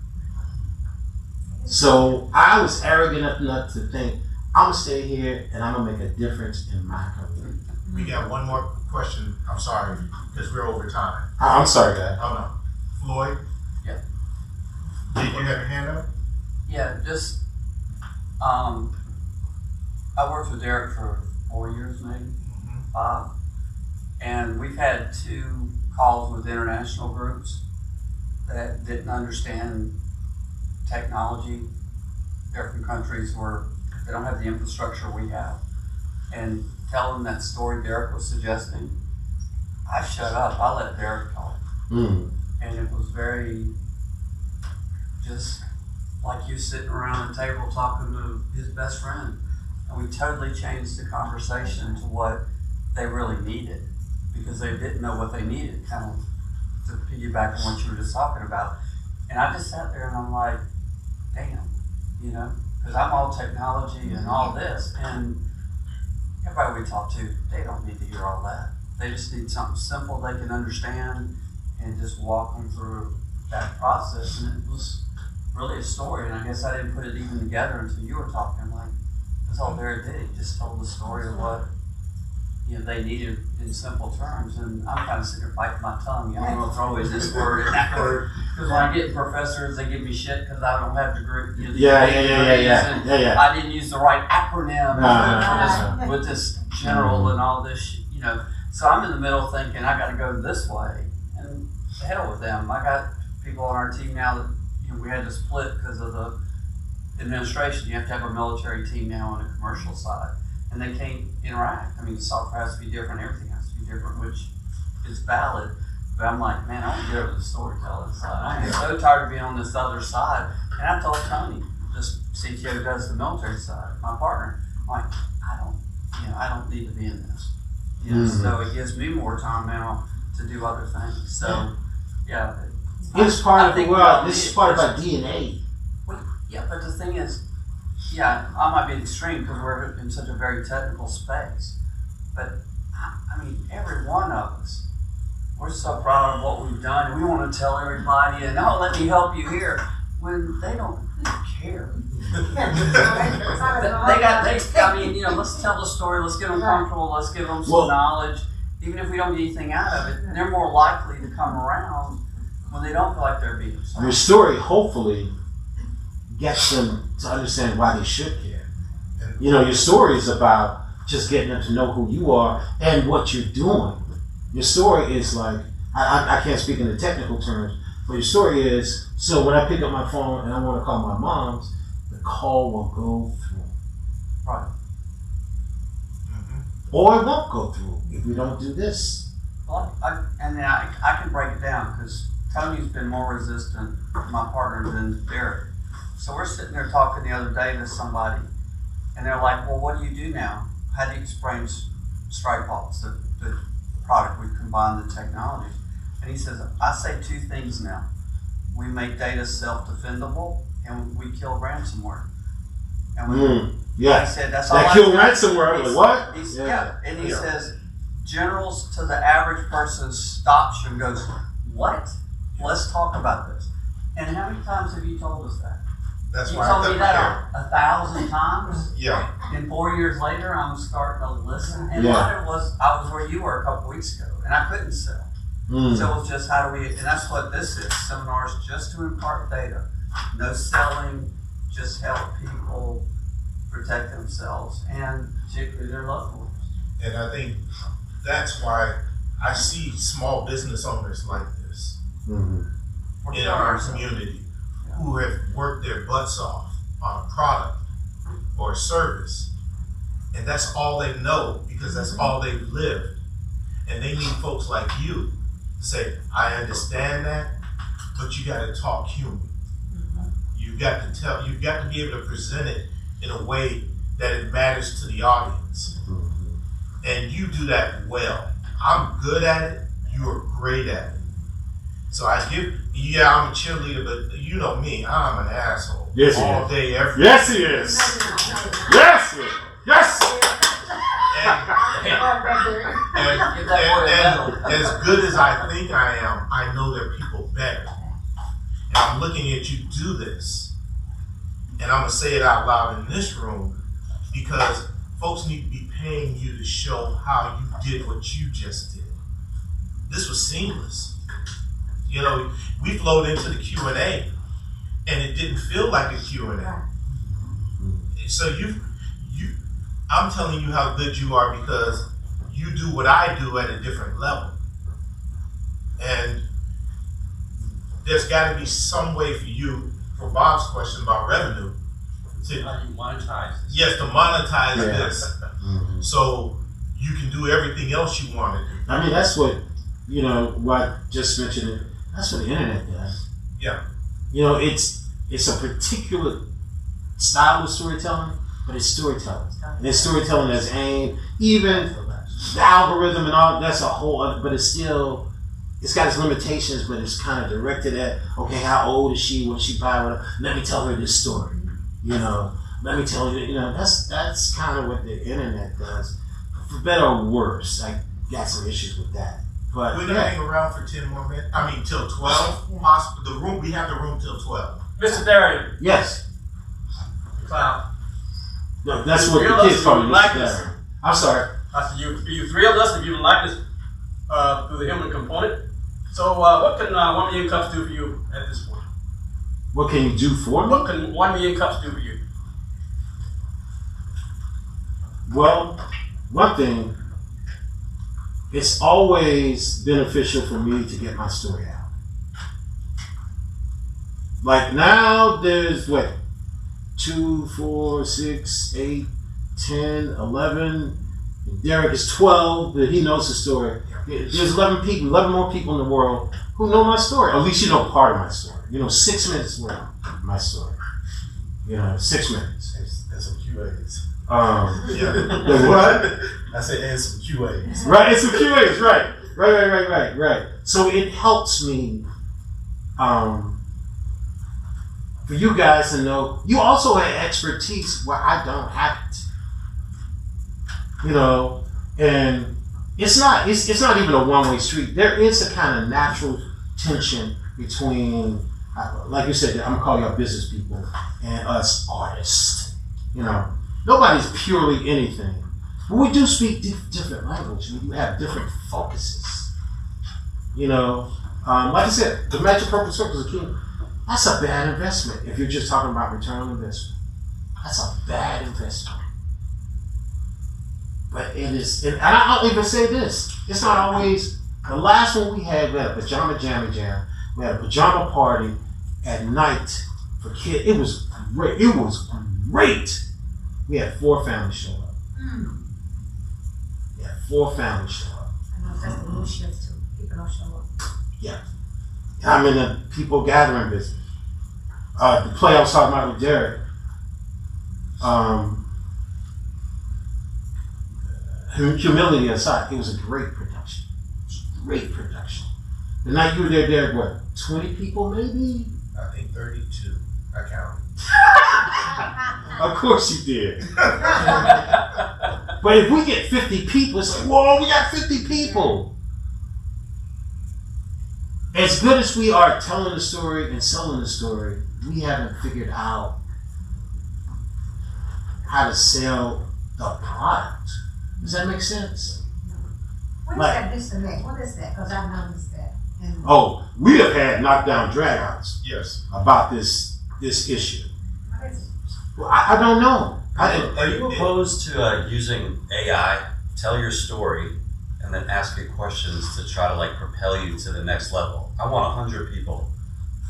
So I was arrogant enough to think, I'm gonna stay here and I'm gonna make a difference in my community. We got one more question. I'm sorry, because we're over time. I'm sorry, guy. Oh no. Floyd? Yeah. Did you have your hand up? Yeah, just, I worked with Derek for 4 years, maybe, 5. And we've had 2 calls with international groups that didn't understand technology. They're from countries where they don't have the infrastructure we have. And tell them that story Derek was suggesting, I shut up, I let Derek talk. Mm. And it was very, just like you sitting around the table talking to his best friend. And we totally changed the conversation to what they really needed, because they didn't know what they needed, kind of to piggyback on what you were just talking about. And I just sat there and I'm like, damn, you know, because I'm all technology and all this, and everybody we talk to, they don't need to hear all that. They just need something simple they can understand and just walk them through that process. And it was really a story, and I guess I didn't put it even together until you were talking. Like, that's all Derek did. He just told the story of what, you know, they needed in simple terms. And I'm kind of sitting there biting my tongue. You know, I'm going to throw in this word and that word. Because when I get professors, they give me shit because I don't have degree. You know, Yeah. I didn't use the right acronym with this general and all this, you know. So I'm in the middle thinking I got to go this way, and the hell with them. I got people on our team now that, you know, we had to split because of the administration. You have to have a military team now on the commercial side, and they can't interact. I mean, the software has to be different, everything has to be different, which is valid. But I'm like, man, I want to get over to the storytelling side. I'm so tired of being on this other side. And I told Tony, this CTO does the military side, my partner, I'm like, I don't need to be in this. You know, so it gives me more time now to do other things. So, yeah. It's part of the world. This is part of our DNA. Yeah, but the thing is, yeah, I might be extreme because we're in such a very technical space. But, I mean, every one of us, we're so proud of what we've done, and we want to tell everybody, and oh, let me help you here, when they don't care. I mean, you know, let's tell the story, let's get them comfortable, let's give them some knowledge. Even if we don't get anything out of it, they're more likely to come around when they don't feel like they're being sold. Your story hopefully gets them to understand why they should care. You know, your story is about just getting them to know who you are and what you're doing. Your story is like, I can't speak in the technical terms, but your story is, so when I pick up my phone and I want to call my mom's, the call will go through. Right. Or it won't go through if we don't do this. Well, I can break it down because Tony's been more resistant, my partner, than Derek. So we're sitting there talking the other day to somebody, and they're like, well, what do you do now? How do you explain StrikePods, the product? We've combined the technology. And he says, I say 2 things now. We make data self-defendable, and we kill ransomware. And he said, that's all that kill ransomware. Like, what? He says, generals to the average person stops you and goes, what? Let's talk about this. And how many times have you told us that? That's you why told I me that 1,000 times. Yeah. And 4 years later, I'm starting to listen. And what it was, I was where you were a couple weeks ago, and I couldn't sell. So it was just how do we, and that's what this is, seminars just to impart data. No selling, just help people protect themselves and particularly their loved ones. And I think that's why I see small business owners like this in our community who have worked their butts off on a product or a service. And that's all they know because that's all they've lived. And they need folks like you to say, I understand that, but you got to talk human. You've got to be able to present it in a way that it matters to the audience. And you do that well. I'm good at it, you are great at it. So I'm a cheerleader, but you know me, I'm an asshole. Yes, all day, every day. Yes, he is. Yes, he is. Yes. And as good as I think I am, I know there are people better. And I'm looking at you do this. And I'm going to say it out loud in this room because folks need to be paying you to show how you did what you just did. This was seamless. You know, we flowed into the Q&A and it didn't feel like a Q&A. Right. So I'm telling you how good you are because you do what I do at a different level. And there's got to be some way for you, for Bob's question about revenue, to, How do you monetize this? yes, to monetize Yeah. this so you can do everything else you want to do. I mean, that's what, what I just mentioned, it. That's what the internet does. Yeah. It's a particular style of storytelling, but it's storytelling. And it's storytelling that's aimed, even the algorithm and all, that's a whole other, but it's still, it's got its limitations, but it's kind of directed at, okay, how old is she, what she buy, whatever. Let me tell her this story, let me tell you, that's kind of what the internet does. For better or worse, I got some issues with that. But We're gonna hang around for 10 more minutes. I mean, till 12. Yeah. Possible. The room. We have the room till 12. Mr. Darion, yes, McCloud, no, that's You what the realize kids call me. you like Mr. this. Darren. I'm sorry. I said you thrilled us if you like this through the human component. So what can 1 million cups do for you at this point? What can you do for me? What can 1 million cups do for you? Well, one thing, it's always beneficial for me to get my story out. Like now there's 2, 4, 6, 8, 10, 11. Derek is 12, but he knows the story. There's 11 more people in the world who know my story. At least you know part of my story. 6 minutes worth of my story. 6 minutes. And some QAs. The what? I said, and some QAs. Right, it's some QAs, right. So it helps me, for you guys to know, you also have expertise where I don't have it. And it's not even a one-way street. There is a kind of natural tension between, like you said, I'm gonna call y'all business people, and us artists. Nobody's purely anything. But we do speak different language. We do have different focuses. Like I said, the magic purple circles of king, that's a bad investment if you're just talking about return on investment. That's a bad investment. But it is, and I'll even say this, it's not always, the last one we had a pajama jammy jam. We had a pajama party at night for kids. It was great. We had 4 families show up. We had 4 families show up. I know that's the new shift too. People don't show up. Yeah. I'm in the people gathering business. The play I was talking about with Derek, humility aside, it was a great production. The night you were there, Derek, 20 people maybe? I think 32. I counted. Of course you did. But if we get 50 people, it's like, whoa, we got 50 people. As good as we are telling the story and selling the story, we haven't figured out how to sell the product. Does that make sense? What is that disconnect? What is that? Because I've noticed that. And Oh, we have had knockdown dragouts Yes. about this issue. what is it? Well, I don't know. Are you opposed to using AI, tell your story, and then ask it questions to try to propel you to the next level? I want 100 people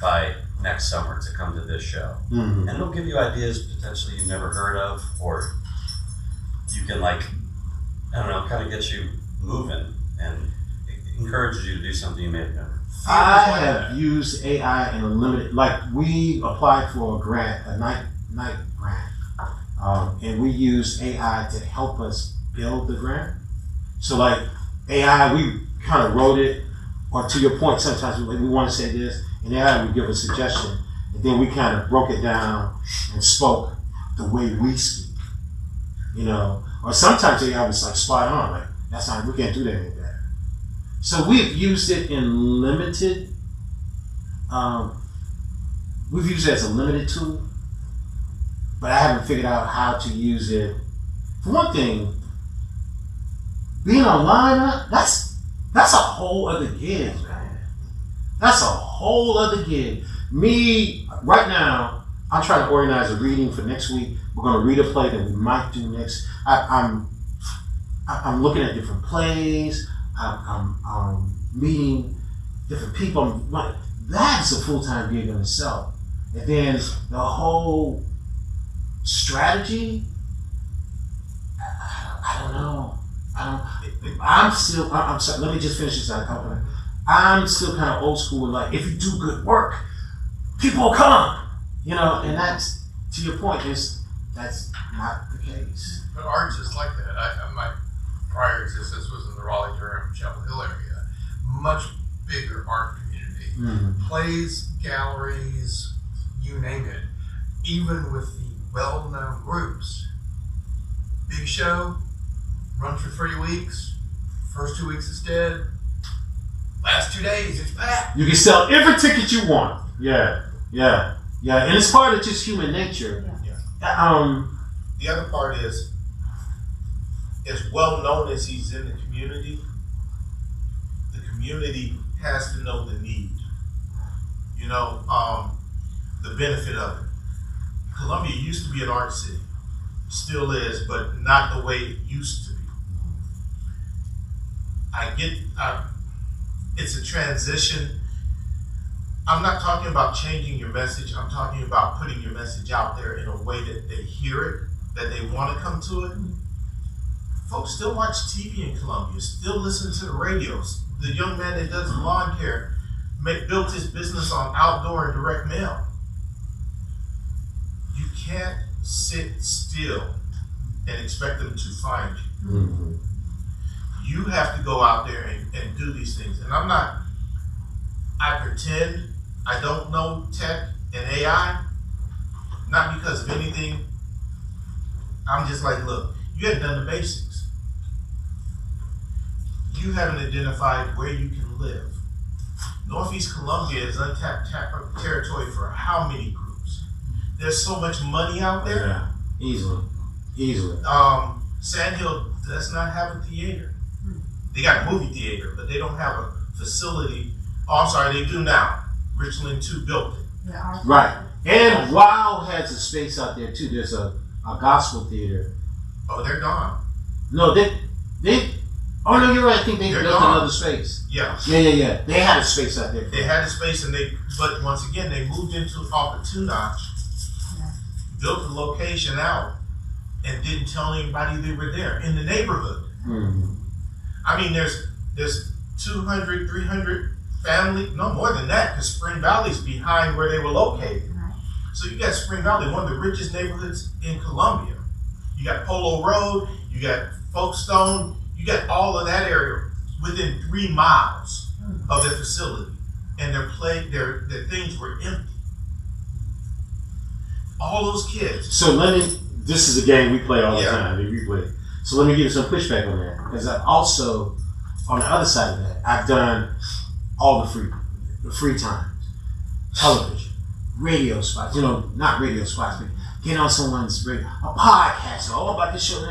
by next summer to come to this show. Mhm. And it'll give you ideas potentially you've never heard of, or you can kind of get you moving and it encourages you to do something you may have never. I have used AI in a limited, we applied for a grant, a night grant, and we used AI to help us build the grant. So AI, we kind of wrote it, or to your point, sometimes we want to say this, and AI would give a suggestion, and then we kind of broke it down and spoke the way we speak, or sometimes AI was spot on, that's not, we can't do that any better. So we've used it in limited, we've used it as a limited tool, but I haven't figured out how to use it. For one thing, being online, that's a whole other gig, man. That's a whole other gig. Me, right now, I'm trying to organize a reading for next week. We're going to read a play that we might do next. I'm looking at different plays. I'm meeting different people. That's a full-time gig in itself. And then the whole strategy, I don't know. I'm sorry, let me just finish this out. I'm still kind of old school. Like, if you do good work, people will come. You know, and that's, to your point, that's not the case. But art's just like that. My prior existence was in the Raleigh, Durham, Chapel Hill area. Much bigger art community. Mm-hmm. Plays, galleries, you name it. Even with the well-known groups. Big show, runs for 3 weeks. First 2 weeks it's dead. Last 2 days it's packed. You can sell every ticket you want. Yeah. And it's part of just human nature. Yeah. The other part is, as well known as he's in the community has to know the need. You know, the benefit of it. Columbia used to be an art city, still is, but not the way it used to be. It's a transition. I'm not talking about changing your message. I'm talking about putting your message out there in a way that they hear it, that they want to come to it. Folks still watch TV in Columbia, still listen to the radios. The young man that does lawn care built his business on outdoor and direct mail. You can't sit still and expect them to find you. Mm-hmm. You have to go out there and do these things. And I pretend I don't know tech and AI, not because of anything. I'm just like, look, you haven't done the basics. You haven't identified where you can live. Northeast Columbia is untapped territory for how many groups? There's so much money out there. Yeah, easily. Sandhill does not have a theater. They got a movie theater, but they don't have a facility. Oh, I'm sorry, they do now. Richland 2 built it. Right. And WOW has a space out there too. There's a gospel theater. Oh, they're gone. No, they oh no, you're right. I think they They're built gone. another space. Yeah. Yeah. They had a space out there. They had a space, but once again, they moved into off of 2 Notch, built the location out, and didn't tell anybody they were there in the neighborhood. Mm-hmm. I mean, there's 200, 300 family, no more than that, because Spring Valley's behind where they were located. Right. So you got Spring Valley, one of the richest neighborhoods in Columbia. You got Polo Road, you got Folkestone, you got all of that area within 3 miles of their facility. And their things were empty. All those kids. So this is a game we play all the time. We play. So let me give you some pushback on that. Because I also, on the other side of that, I've done all the free times. Television, radio spots, not radio spots, but get on someone's radio, a podcast, all about this show.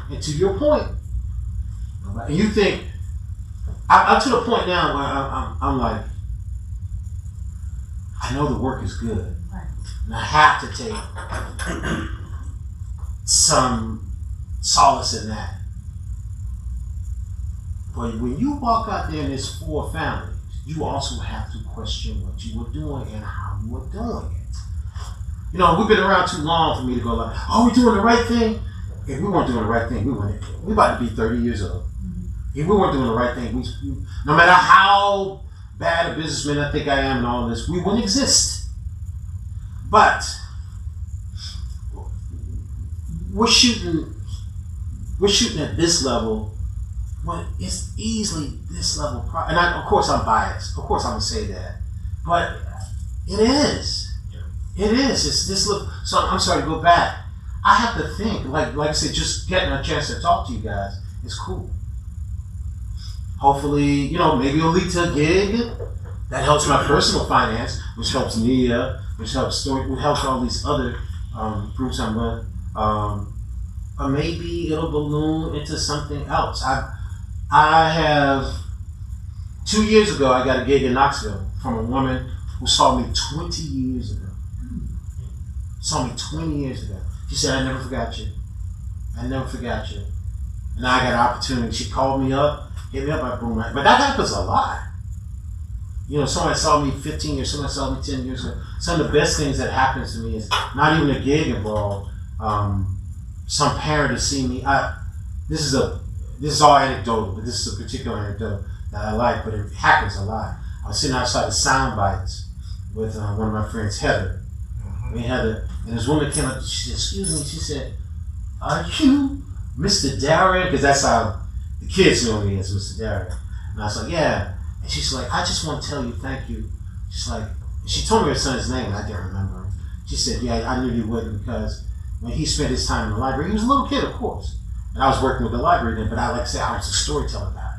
And to your point, and you think, I'm to the point now where I'm like, I know the work is good. Right. And I have to take some solace in that. But when you walk out there and there's 4 families, you also have to question what you were doing and how you were doing it. We've been around too long for me to go like, oh, we're doing the right thing. If we weren't doing the right thing, we about to be 30 years old. If we weren't doing the right thing, no matter how bad a businessman I think I am and all this, we wouldn't exist. But we're shooting at this level when it's easily this level. And of course I'm biased. Of course I'm gonna say that, but it is. It is. It's this level. So I'm sorry to go back. I have to think. Like I said, just getting a chance to talk to you guys is cool. Hopefully, maybe it'll lead to a gig that helps my personal finance, which helps Nia, which helps all these other groups I'm with. Or maybe it'll balloon into something else. I have 2 years ago I got a gig in Knoxville from a woman who saw me 20 years ago. saw me 20 years ago. She said, I never forgot you. I never forgot you. And I got an opportunity. She called me up, hit me up, I boom, right. But that happens a lot. You know, somebody saw me 15 years, somebody saw me 10 years ago. Some of the best things that happens to me is not even a gig involved. Some parent to see me. This is all anecdotal, but this is a particular anecdote that I like, but it happens a lot. I was sitting outside of Sound Bites with one of my friends, Heather. Me and Heather, and this woman came up, she said, excuse me, she said, are you Mr. Darion? Because that's how the kids know me as Mr. Darion. And I was like, yeah. And she's like, I just want to tell you thank you. She's like, she told me her son's name, and I didn't remember him. She said, yeah, I knew you wouldn't, because when he spent his time in the library, he was a little kid, of course. And I was working with the library then, but I like to say I was a storyteller guy.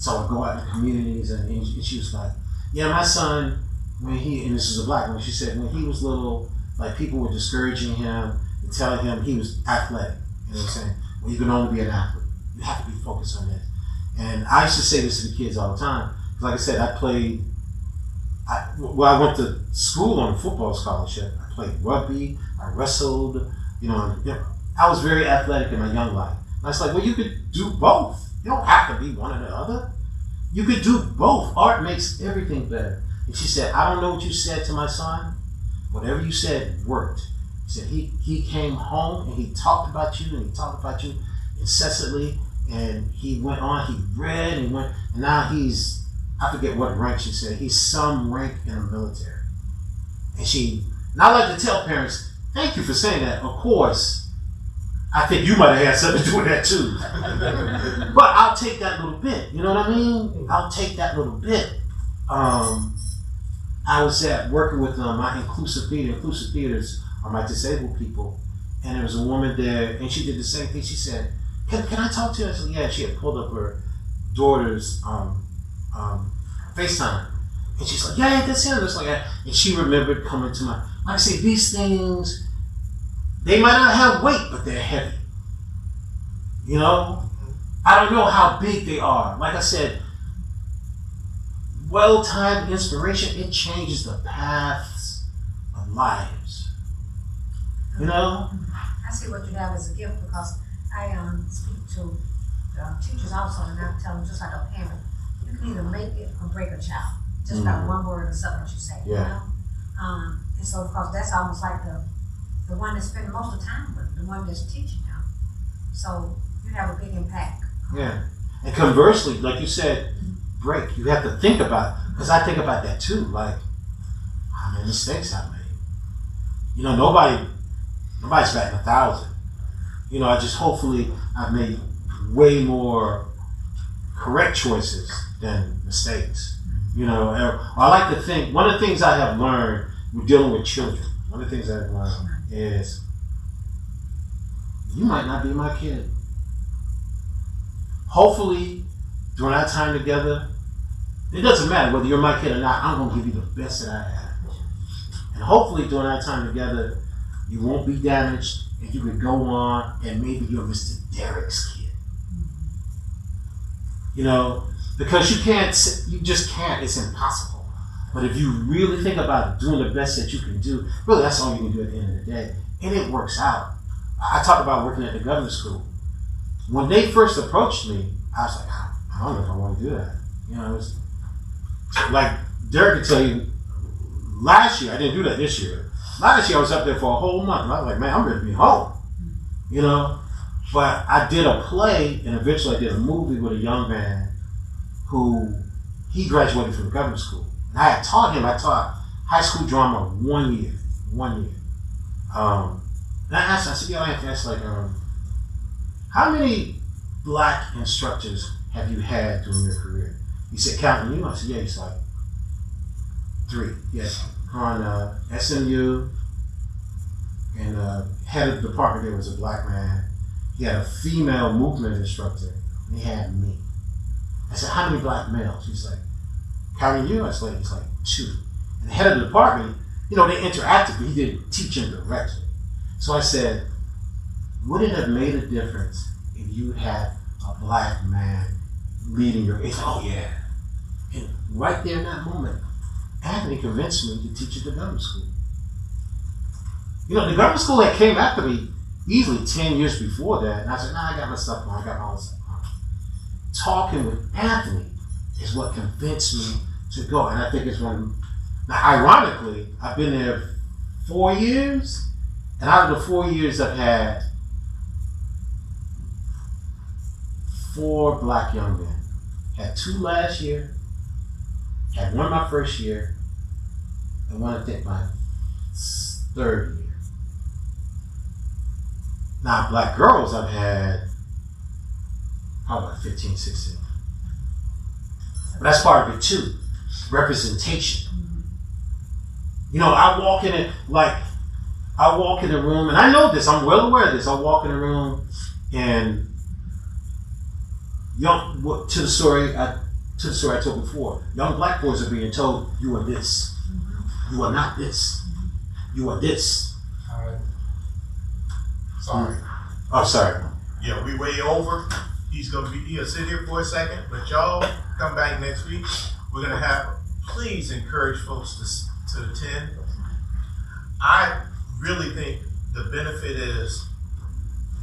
So I would go out in the communities, and she was like, yeah, my son, when he, and this is a black woman, she said, when he was little, like people were discouraging him and telling him he was athletic. You know what I'm saying? Well, you can only be an athlete. You have to be focused on this. And I used to say this to the kids all the time. Like I said, I went to school on a football scholarship. I played rugby, I wrestled, I was very athletic in my young life. And I was like, well, you could do both. You don't have to be one or the other. You could do both. Art makes everything better. And she said, I don't know what you said to my son. Whatever you said worked. She said he came home and he talked about you, and he talked about you incessantly, and he went on, he read, and now he's, I forget what rank she said, he's some rank in the military. And I like to tell parents, thank you for saying that. Of course, I think you might have had something to do with that too. But I'll take that little bit, you know what I mean? I'll take that little bit. I was working with my inclusive theater. Inclusive theaters are my disabled people. And there was a woman there, and she did the same thing. She said, can I talk to you? I said, yeah. She had pulled up her daughter's FaceTime. And she's like, yeah, that's him. That's like that. And she remembered coming to like I say, these things, they might not have weight, but they're heavy. You know? I don't know how big they are. Like I said, well-timed inspiration, it changes the paths of lives. You know? I see what you have as a gift, because I speak to teachers also, and I tell them, just like a parent, you can either make it or break a child, just by one word or something that you say. Yeah. You know? And so, of course, that's almost like the one that's spending most of the time with, the one that's teaching them. So you have a big impact. Yeah. And conversely, like you said, break. You have to think about, because I think about that too. Like, how many mistakes I've made. You know, nobody's batting 1,000. You know, hopefully I've made way more correct choices than mistakes. You know, I like to think, one of the things I have learned with dealing with children, one of the things I've learned is, you might not be my kid. Hopefully, during our time together, it doesn't matter whether you're my kid or not, I'm going to give you the best that I have. And hopefully, during our time together, you won't be damaged, and you can go on, and maybe you're Mr. Derek's kid. You know, because you just can't, it's impossible. But if you really think about doing the best that you can do, really that's all you can do at the end of the day. And it works out. I talked about working at the governor's school. When they first approached me, I was like, I don't know if I want to do that. You know, it's like Derek could tell you, last year, I didn't do that this year. Last year I was up there for a whole month, and I was like, man, I'm ready to be home. You know? But I did a play, and eventually I did a movie with a young man who, he graduated from the governor's school. And I taught high school drama 1 year. And I asked him, I said, yo, Anthony, that's like, how many black instructors have you had during your career? He said, counting you? I said, yeah. He's like, 3. Yes. On SMU, and head of the department there was a black man. He had a female movement instructor, and he had me. I said, how many black males? He's like, counting you? I said, he's like, 2. And the head of the department, you know, they interacted, but he didn't teach him directly. So I said, would it have made a difference if you had a black man leading your, he's like, oh yeah. And right there in that moment, Anthony convinced me to teach at the governor's school. You know, the government school that came after me easily 10 years before that, and I said, nah, I got my stuff on, I got my own stuff on. Talking with Anthony is what convinced me to go, and I think it's when, now ironically, I've been there 4 years, and out of the 4 years I've had 4 black young men. Had 2 last year, had 1 my first year, and 1 I think my 3rd year. Now, black girls I've had probably about 15, 16. But that's part of it too, representation. You know, I walk in the room, and I know this, I'm well aware of this. I walk in the room and to the story I told before, young black boys are being told, you are this. You are not this. You are this. Sorry. Oh, sorry. Yeah, we way over. He'll sit here for a second, but y'all come back next week. We're gonna please encourage folks to attend. I really think the benefit is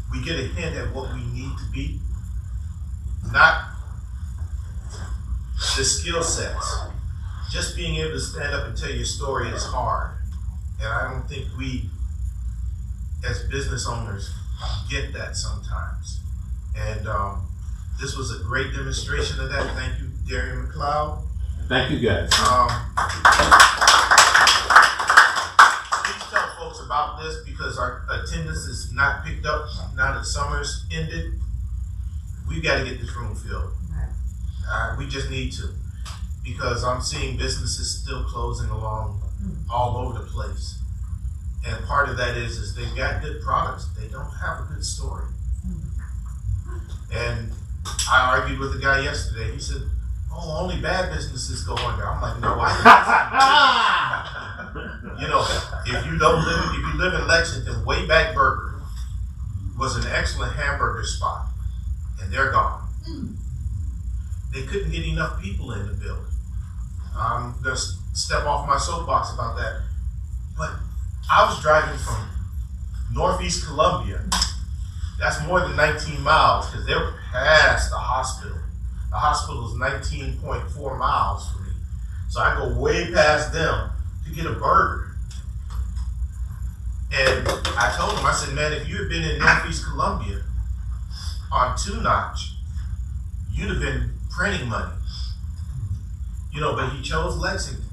we get a hint at what we need to be, not the skill sets. Just being able to stand up and tell your story is hard. And I don't think we, as business owners, get that sometimes. And this was a great demonstration of that. Thank you, Darion McCloud. Thank you, guys. Please tell folks about this because our attendance is not picked up now that summer's ended. We've got to get this room filled. We just need to, because I'm seeing businesses still closing along all over the place. And part of that is they've got good products. They don't have a good story. And I argued with a guy yesterday. He said, "Oh, only bad businesses go under." I'm like, "No, you know, if you live in Lexington, Wayback Burger was an excellent hamburger spot, and they're gone. They couldn't get enough people in the building. I'm gonna step off my soapbox about that, but I was driving from Northeast Columbia. That's more than 19 miles because they're past the hospital. The hospital is 19.4 miles from me. So I go way past them to get a burger. And I told him, I said, "Man, if you had been in Northeast Columbia on 2-notch, you'd have been printing money." You know, but he chose Lexington.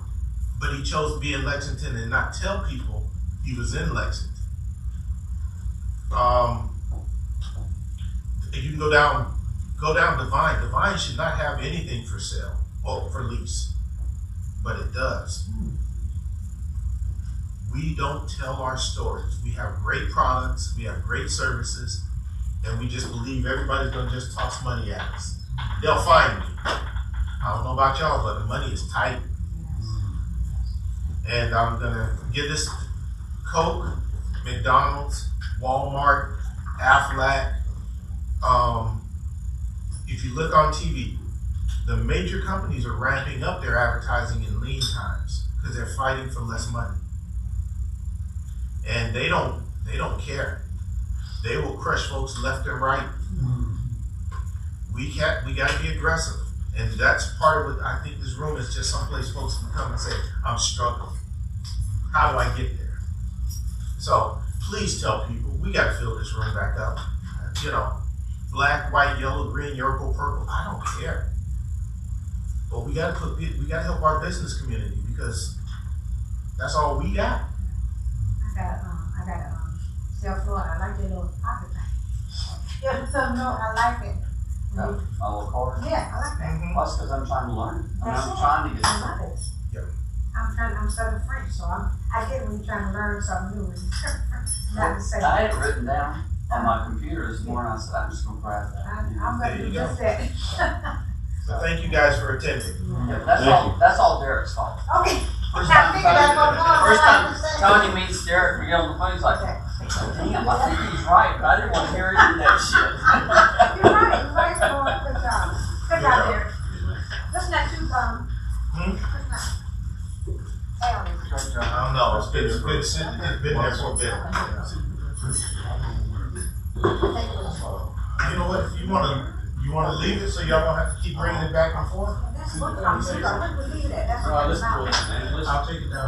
But he chose to be in Lexington and not tell people he was in Lexington. You can go down Divine. Divine should not have anything for sale or for lease, but it does. We don't tell our stories. We have great products, we have great services, and we just believe everybody's gonna just toss money at us. They'll find me. I don't know about y'all, but the money is tight. And I'm gonna give this to Coke, McDonald's, Walmart, Aflac. If you look on TV, the major companies are ramping up their advertising in lean times because they're fighting for less money. And they don't care. They will crush folks left and right. We got to be aggressive. And that's part of what I think this room is, just someplace folks can come and say, "I'm struggling. How do I get there?" So please tell people, we got to fill this room back up. You know, black, white, yellow, green, purple, I don't care. But we got to help our business community because that's all we got. I got a South Florida. I like that little pocket thing. Yeah, so no, I like it. A little card? Yeah, I like that. Plus, because I'm trying to learn. That's I'm it. trying to get I love it. Yep. I'm studying French, so I get when you're trying to learn something new. Not the same. I had it written down on my computer this morning. I said, I'm just going to grab that. I'm There gonna you do go. just that. So thank you guys for attending. Yeah, that's all Derek's fault. Okay. First I time, figured that's what it was. first I time was saying. Tony meets Derek, we get on the phone, he's like, "Damn, I think he's right, but I didn't want to hear any of that shit." You're right, Good job. Good job, Derek. That's not too Hmm? That's not. I don't know, it's been sitting, it's been there for a bit. You know what, if you wanna leave it so y'all don't have to keep bringing it back and forth? That's what I'm saying, I think we leave it at, that's what it's about. I'll take it down.